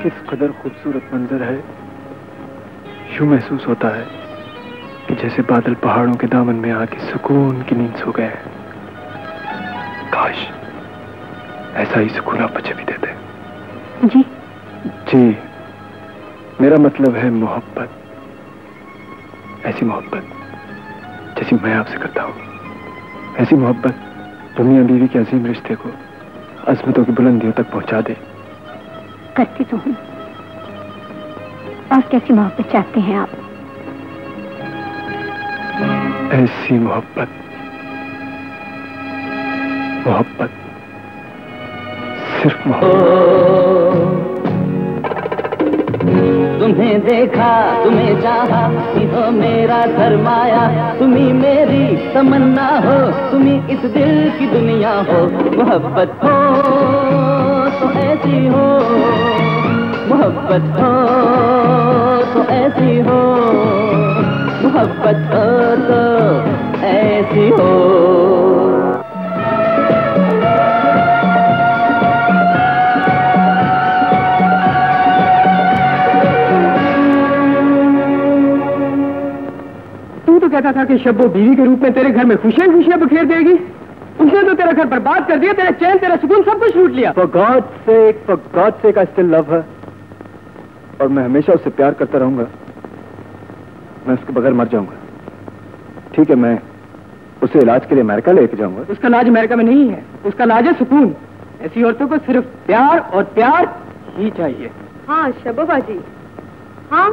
किस कदर खूबसूरत मंजर है, यूं महसूस होता है कि जैसे बादल पहाड़ों के दामन में आके सुकून की नींद सो गए हैं। काश ऐसा ही सुकून आप मुझे भी देते। जी जी, मेरा मतलब है मोहब्बत, ऐसी मोहब्बत जैसी मैं आपसे करता हूँ। ऐसी मोहब्बत दुनिया बीवी के अजीम रिश्ते को अजमतों की बुलंदियों तक पहुंचा दे। करती तो हूँ। और कैसी मोहब्बत चाहते हैं आप? ऐसी मोहब्बत, मोहब्बत, सिर्फ मोहब्बत। तुम्हें देखा, तुम्हें चाहा, हो मेरा सरमाया, तुम्ही मेरी तमन्ना हो, तुम्ही इस दिल की दुनिया हो। मोहब्बत हो तो ऐसी हो, मोहब्बत हो तो ऐसी हो, मोहब्बत हो तो ऐसी हो। तू तो कहता था कि शब्बो बीवी के रूप में तेरे घर में खुशियां खुशियां बखेर देगी। उसने तो तेरा घर बर्बाद कर दिया, तेरा चैन, तेरा सुकून सब कुछ लूट लिया। For God's sake, I still love her। और मैं हमेशा उससे प्यार करता रहूंगा। मैं उसके बगैर मर जाऊंगा। ठीक है, मैं उसे इलाज के लिए अमेरिका लेके जाऊंगा। उसका इलाज अमेरिका में नहीं है, उसका इलाज है सुकून। ऐसी औरतों को सिर्फ प्यार और प्यार ही चाहिए। हाँ शब्बो बाजी, हाँ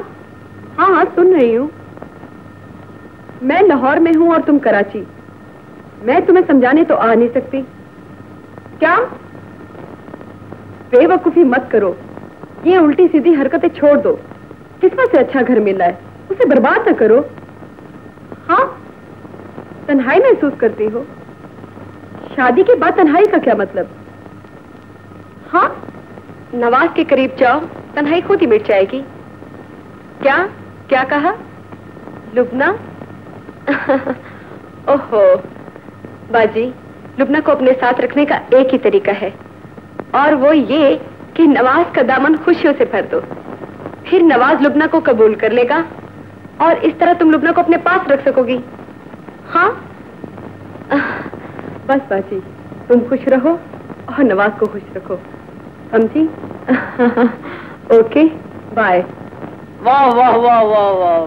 हाँ हाँ सुन रही हूँ। मैं लाहौर में हूँ और तुम कराची। मैं तुम्हें समझाने तो आ नहीं सकती। क्या? बेवकूफी मत करो, ये उल्टी सीधी हरकतें छोड़ दो। किस्मत से अच्छा घर मिला है, उसे बर्बाद न करो। हाँ, तन्हाई महसूस करती हो? शादी के बाद तन्हाई का क्या मतलब? हाँ, नवाज के करीब जाओ, तन्हाई खुद ही मिट जाएगी। क्या क्या कहा? लुबना? ओहो बाजी, लुबना को अपने साथ रखने का एक ही तरीका है, और वो ये कि नवाज का दामन खुशियों से भर दो। फिर नवाज लुबना को कबूल कर लेगा और इस तरह तुम लुबना को अपने पास रख सकोगी। हाँ बस बाजी, तुम खुश रहो और नवाज को खुश रखो, समझी? Okay bye. वाह वाह वाह वाह वाह,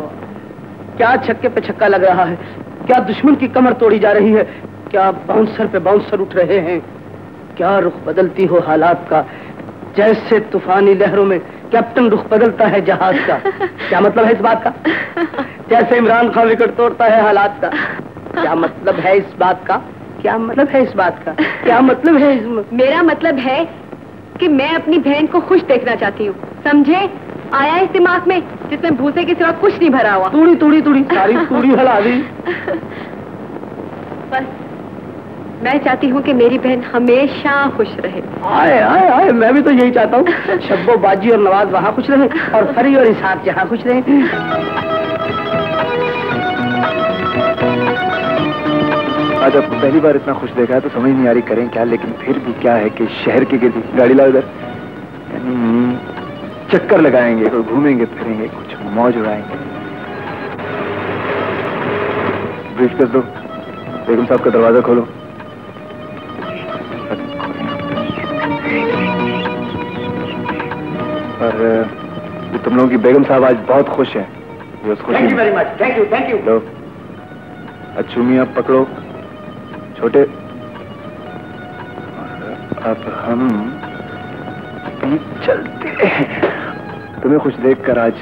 क्या छक्के पे छक्का लग रहा है, क्या दुश्मन की कमर तोड़ी जा रही है, क्या बाउंसर पे बाउंसर उठ रहे हैं, क्या रुख बदलती हो हालात का, जैसे तूफानी लहरों में कैप्टन रुख बदलता है जहाज का। क्या मतलब है इस बात का? जैसे इमरान खान विकेट तोड़ता है हालात का। क्या मतलब है इस बात का? क्या मतलब है इस बात का? क्या मतलब है मेरा मतलब है कि मैं अपनी बहन को खुश देखना चाहती हूँ, समझे? आया इस दिमाग में जिसमें भूसे के सिवा कुछ नहीं भरा हुआ। तूड़ी तूड़ी तूड़ी सारी तूड़ी हला दी। बस मैं चाहती हूँ कि मेरी बहन हमेशा खुश रहे। आए आए आए, मैं भी तो यही चाहता हूँ। शब्बो बाजी और नवाज वहाँ खुश रहे और फरी और इसाक यहाँ खुश रहे। आज आपको पहली बार इतना खुश देखा है तो समझ नहीं आ रही करें क्या, लेकिन फिर भी क्या है कि शहर की गिरदी गाड़ी ला उधर, चक्कर लगाएंगे, कोई घूमेंगे फिरेंगे, कुछ मौज उड़ाएंगे। ब्रीफ कर दो, बेगम साहब का दरवाजा खोलो। और तुम लोगों की बेगम साहब आज बहुत खुश हैं। Thank you very much, thank you thank you. लो अच्छू मियां पकड़ो छोटे, अब हम भी चलते हैं। तुम्हें खुश देखकर आज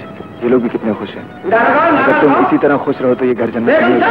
ये लोग भी कितने खुश हैं। अगर तुम इसी तरह खुश रहो तो ये घर जन्नत नहीं होगा।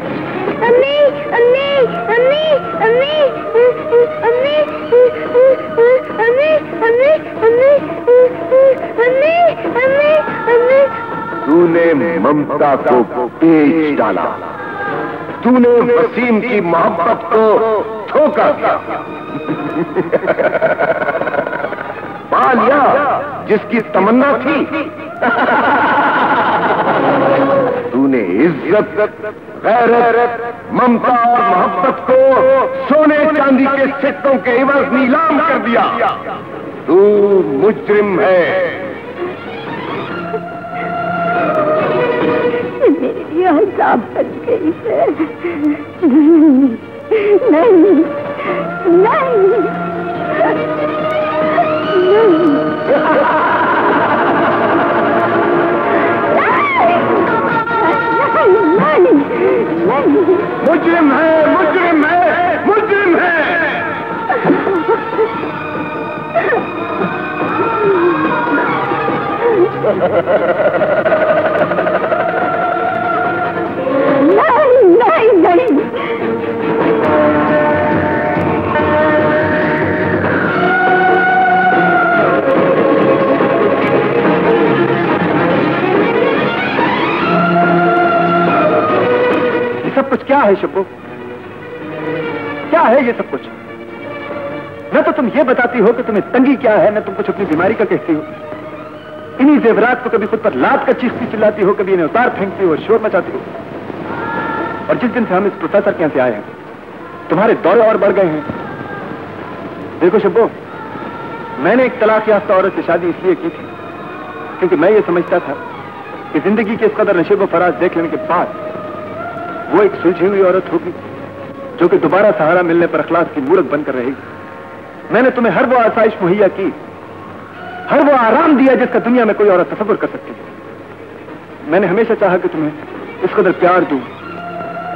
ममता को बेच डाला, तूने वसीम की मोहब्बत को धोखा दिया। पा लिया जिसकी तमन्ना थी। तूने इज्जत, गैरत, ममता और मोहब्बत को सोने चांदी के सिक्कों के इवज नीलाम कर दिया। तू मुजरिम है। मेरे लिए हिसाब बन गई है। नहीं, नहीं, मुजरिम है, मुजरिम है, मुजरिम है। नहीं, नहीं, नहीं। सब कुछ क्या है शब्बो? क्या है ये सब कुछ? न तो तुम ये बताती हो कि तुम्हें तंगी क्या है, न तुम कुछ अपनी बीमारी का कहती हो। इन्हीं जेवरात को कभी खुद पर लात कर चीखती चिल्लाती हो, कभी इन्हें उतार फेंकती हो, शोर मचाती हो। और जिस दिन से हम इस प्रोफेसर के यहाँ से आए हैं, तुम्हारे दौरे और बढ़ गए हैं। देखो शब्बो, मैंने एक तलाक याफ्ता औरत से शादी इसलिए की थी क्योंकि मैं ये समझता था कि जिंदगी के इस कदर नशेब फराज देख लेने के बाद वो एक सुलझी हुई औरत होगी जो कि दोबारा सहारा मिलने पर अखलाक की मूरत बनकर रहेगी। मैंने तुम्हें हर वो आसाइश मुहैया की, हर वो आराम दिया जिसका दुनिया में कोई औरत तसव्वुर कर सकती है। मैंने हमेशा चाहा कि तुम्हें इस कदर प्यार दूं,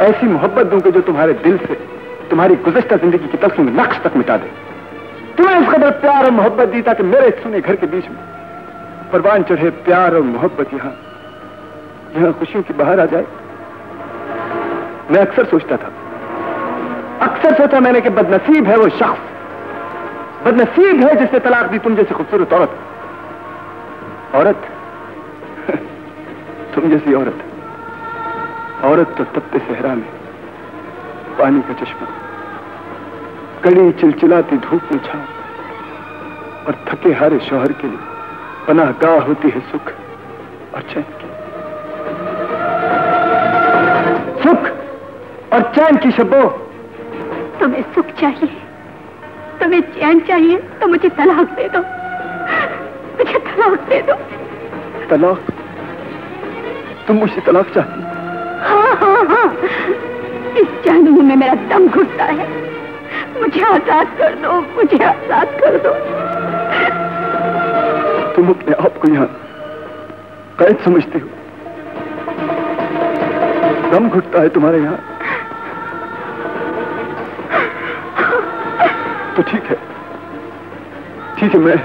ऐसी मोहब्बत दूं कि जो तुम्हारे दिल से तुम्हारी गुज़श्ता जिंदगी की तस्वीर नक्श तक मिटा दे। तुम्हें इस कदर प्यार और मोहब्बत दी ताकि मेरे सुने घर के बीच में परवान चढ़े प्यार और मोहब्बत यहां खुशियों की बहार आ जाए। मैं अक्सर सोचता था, अक्सर सोचा मैंने कि बदनसीब है वो शख्स, बदनसीब है जिसने तलाक दी तुम जैसी खूबसूरत औरत। औरत तुम जैसी औरत। औरत तो तपते सहरा में पानी का चश्मा, कड़ी चिलचिलाती धूप में छांव और थके हारे शौहर के लिए पनाहगाह होती है सुख और चैन की। सुख और चैन की शब्बो। तुम्हें सुख चाहिए, तुम्हें चैन चाहिए तो मुझे तलाक दे दो, मुझे तलाक दे दो। तलाक? तुम मुझसे तलाक चाहती? हाँ हाँ हाँ, इस जानू में मेरा दम घुटता है। मुझे आजाद कर दो, मुझे आजाद कर दो। तुम अपने आप को यहाँ कैद समझती हो? दम घुटता है तुम्हारे यहाँ? तो ठीक है, मैं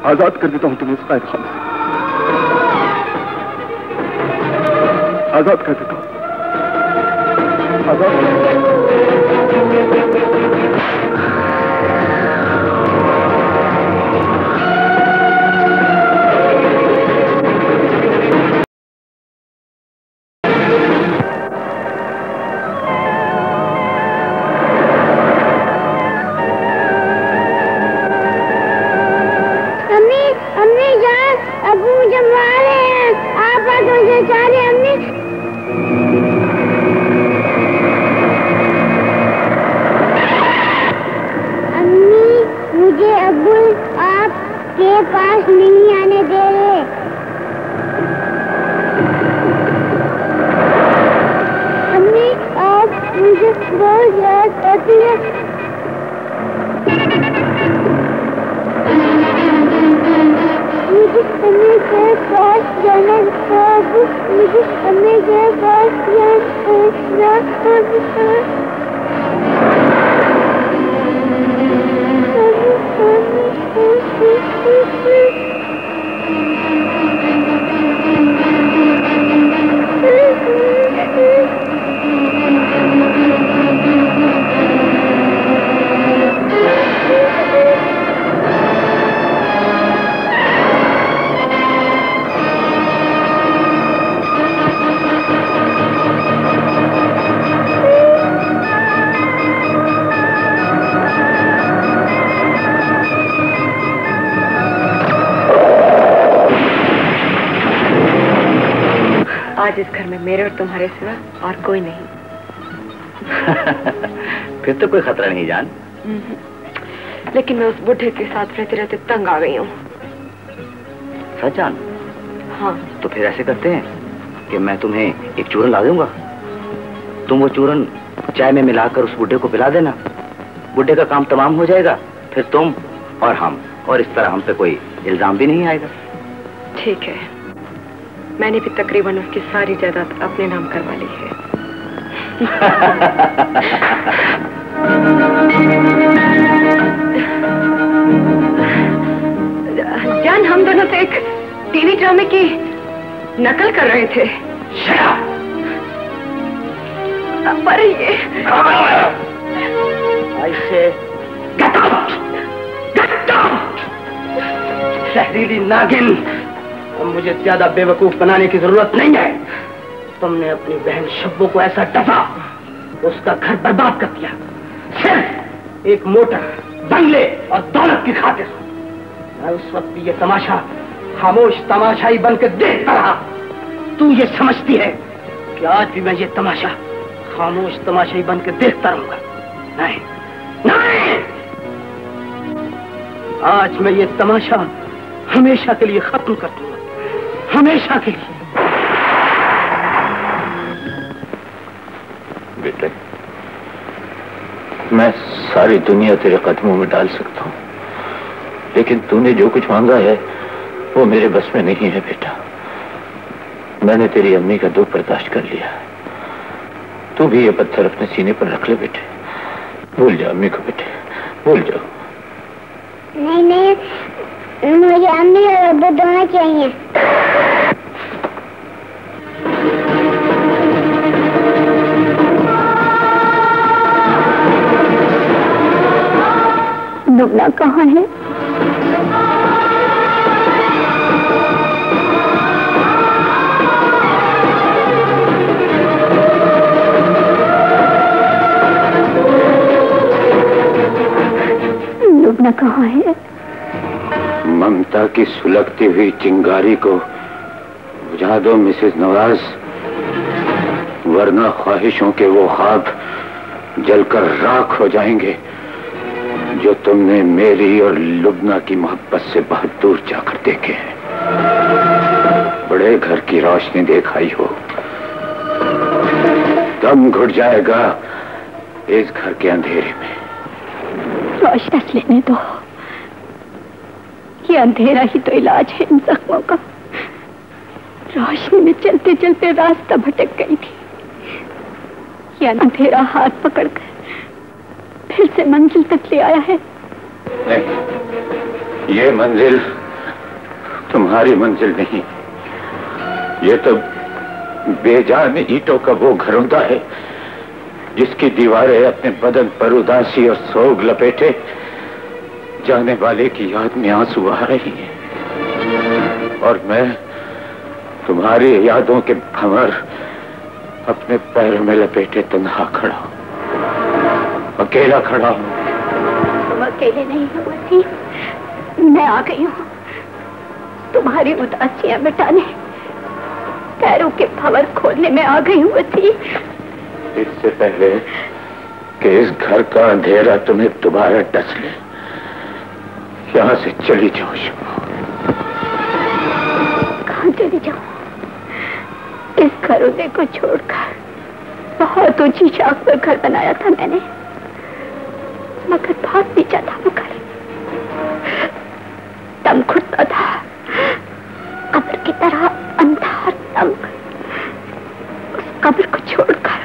आजाद कर देता हूं तुम्हें इस कैद खाने से। आजाद कर देता हूं, आजाद। मेरे और तुम्हारे सिवा और कोई नहीं। फिर तो कोई खतरा नहीं जान। लेकिन मैं उस बुढ़े के साथ रहते रहते तंग आ गई हूँ। सच जान? हाँ। तो फिर ऐसे करते हैं कि मैं तुम्हें एक चूरन ला दूंगा, तुम वो चूरन चाय में मिलाकर उस बुढ़े को पिला देना, बुढ़े का काम तमाम हो जाएगा, फिर तुम और हम, और इस तरह हम पे कोई इल्जाम भी नहीं आएगा। ठीक है, मैंने भी तकरीबन उसकी सारी जायदाद अपने नाम करवा ली है। जान, हम दोनों तो एक टीवी ड्रामे की नकल कर रहे थे। पर ये ऐसे शहरीली नागिन, अब मुझे ज्यादा बेवकूफ बनाने की जरूरत नहीं है। तुमने अपनी बहन शब्बो को ऐसा डसा, उसका घर बर्बाद कर दिया, सिर्फ एक मोटर, बंगले और दौलत की खातिर। मैं उस वक्त ये तमाशा खामोश तमाशाई बनकर देखता रहा। तू ये समझती है कि आज भी मैं ये तमाशा खामोश तमाशाई बनकर देखता रहूंगा? नहीं नहीं, आज मैं ये तमाशा हमेशा के लिए खत्म कर दूंगा, हमेशा के लिए। बेटे, मैं सारी दुनिया तेरे कदमों में डाल सकता हूं, लेकिन तूने जो कुछ मांगा है वो मेरे बस में नहीं है बेटा। मैंने तेरी अम्मी का दुख बर्दाश्त कर लिया है, तू भी ये पत्थर अपने सीने पर रख ले बेटे। भूल जाओ अम्मी को बेटे, भूल जाओ। नहीं नहीं, मुझे अम्मी और अब्बू दोनों चाहिए। लुबना कहाँ है? लुबना कहाँ है? ममता की सुलगती हुई चिंगारी को बुझा दो मिसेस नवाज, वरना ख्वाहिशों के वो ख्वाब जलकर राख हो जाएंगे जो तुमने मेरी और लुबना की मोहब्बत से बहुत दूर जाकर देखे हैं। बड़े घर की रोशनी देखाई हो, दम घुट जाएगा इस घर के अंधेरे में। रोशनी लेने दो, ये अंधेरा ही तो इलाज है इन जख्मों का। रोशनी में चलते चलते रास्ता भटक गई थी, ये अंधेरा हाथ पकड़कर फिर से मंजिल तक ले आया है। नहीं, ये मंजिल तुम्हारी मंजिल नहीं, ये तो बेजान ईंटों का वो घरौंदा है जिसकी दीवारें अपने बदन पर उदासी और सोग लपेटे जाने वाले की याद में आंसू आ रही है, और मैं तुम्हारी यादों के भंवर अपने पैरों में लपेटे तन्हा खड़ा हूं, अकेला खड़ा हूं। तुम अकेले नहीं हो वसीम, मैं आ गई हूँ तुम्हारी उदासियां मिटाने, पैरों के भंवर खोलने में आ गई हूँ वसीम। इससे पहले कि इस घर का अंधेरा तुम्हें दोबारा डस ले, यहां से चली जाओ। कहाँ चली जाऊं? इस घरों को छोड़कर बहुत ऊंची शाख पर घर बनाया था मैंने, मगर बहुत नीचा था वो घर, दम घुटता था, कब्र की तरह अंधार दम। उस कब्र को छोड़कर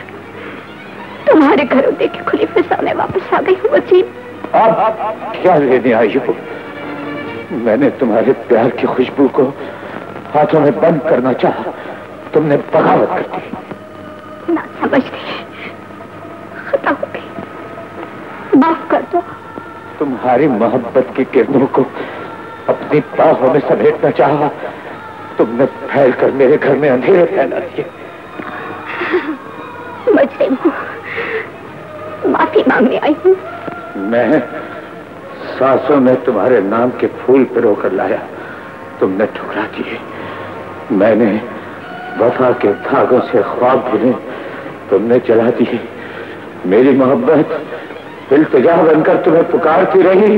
तुम्हारे घरों देखे खुली फिजा में वापस आ गई हूँ वसीम। आप क्या लेने आई हो? मैंने तुम्हारे प्यार की खुशबू को हाथों में बंद करना चाहा, तुमने बगावत कर दी। ना समझ गई, खता हो गई, माफ कर दो। तुम्हारी मोहब्बत की किरणों को अपनी बाहों में समेटना चाहा, तुमने फैलकर मेरे घर में अंधेरे फैला दिए। मजलिम हूँ, माफी मांगने आई हूँ। मैं सांसों में तुम्हारे नाम के फूल पिरो कर लाया, तुमने ठुकरा दिए। मैंने वफा के धागों से ख्वाब बुने तुमने जला दिए। मेरी मोहब्बत इल्तिजा बनकर तुम्हें पुकारती रही,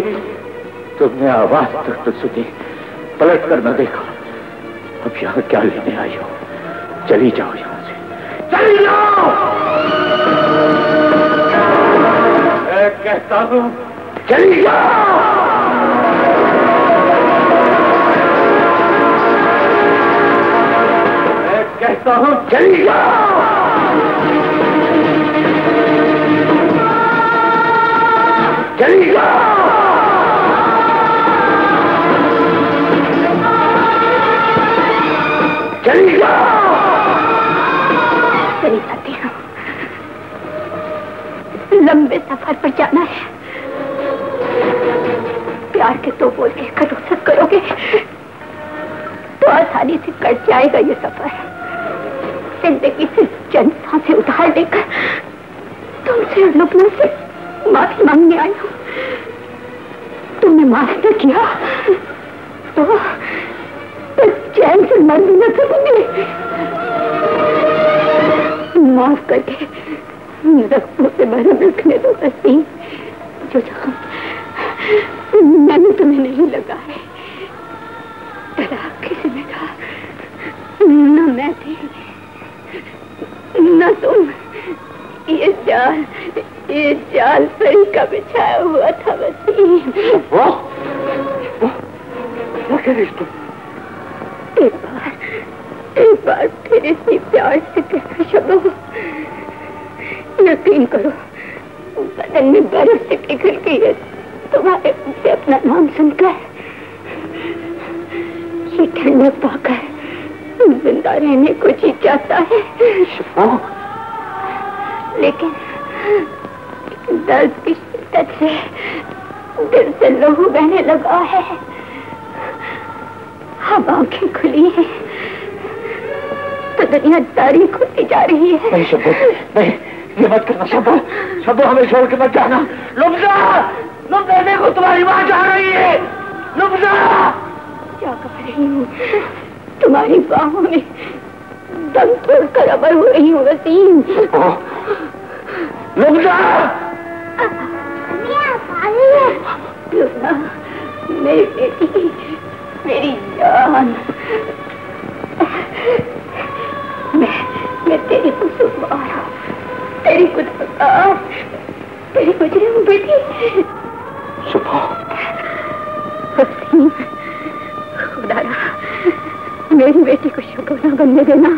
तुमने आवाज तक तो सुनी, पलट कर न देखा। अब यहाँ क्या लेने आई हो? चली जाओ यहाँ से, चली जाओ। मैं कहता हूँ चली जाओ। मैं कहता हूँ चली जाओ। चली जाओ। चली जाओ। चली जाती हूँ, लंबे सफर पर जाना है। प्यार के तो बोल के खरोसत करोगे तो आसानी से कट जाएगा ये सफर। जिंदगी से चंद सांसें उधार लेकर तुमसे लुकने से माफी मांगने आई हूँ। तुमने माफ न किया तो चैन से मर भी न सकूंगी। माफ करके रक्तों से भरे रखने दो बसी, जो जख्म मैंने तुम्हें नहीं लगा है। किसी ने कहा न मैं थी न तुम। ये जाल सही का बिछाया हुआ था बसी। क्या कह रही तुम? एक बार फिर इसी प्यार से कहना शब्द, यकीन करो बदन में बर्फ से पिघल गई है तुम्हारे मुंह से अपना नाम सुनकर। ये ठंडक पाकर जिंदा रहने को जी चाहता है, लेकिन दर्द की शिद्दत से दिल से लहू बहने लगा है। अब आंखें खुली हैं तो दुनिया तारीख होती जा रही है। नहीं शब्बो, नहीं, ये मत करना शब्बो। शब्बो हमें छोड़ के मत जाना। लुब्जा, लुब्जा देखो तुम्हारी माँ जा रही है। लुब्जा, क्या कह रही हूँ? तुम्हारी बाहों में दम तोड़कर अमर हो रही हूँ वसीम। लुब्जा, लुब्जा, मेरी बेटी, मेरी जान। मैं तेरी कुसूरवार हूँ, तेरी गुनहगार, तेरी गुजरी हूँ बेटी। शुभा, खुदा रहा मेरी बेटी को शगुना बनने देना।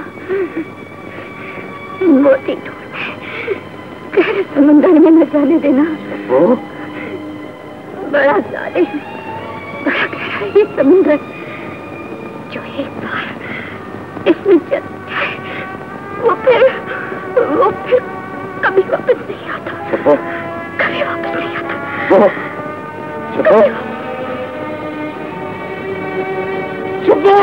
मोती ढूंढ गहरे समंदर में न जाने देना। बड़ा जालिम, बड़ा गहरा ये समंदर जो एक बार इसमें चल जाए वो फिर कभी वापस नहीं आता। कभी वापस नहीं आता। शुभो,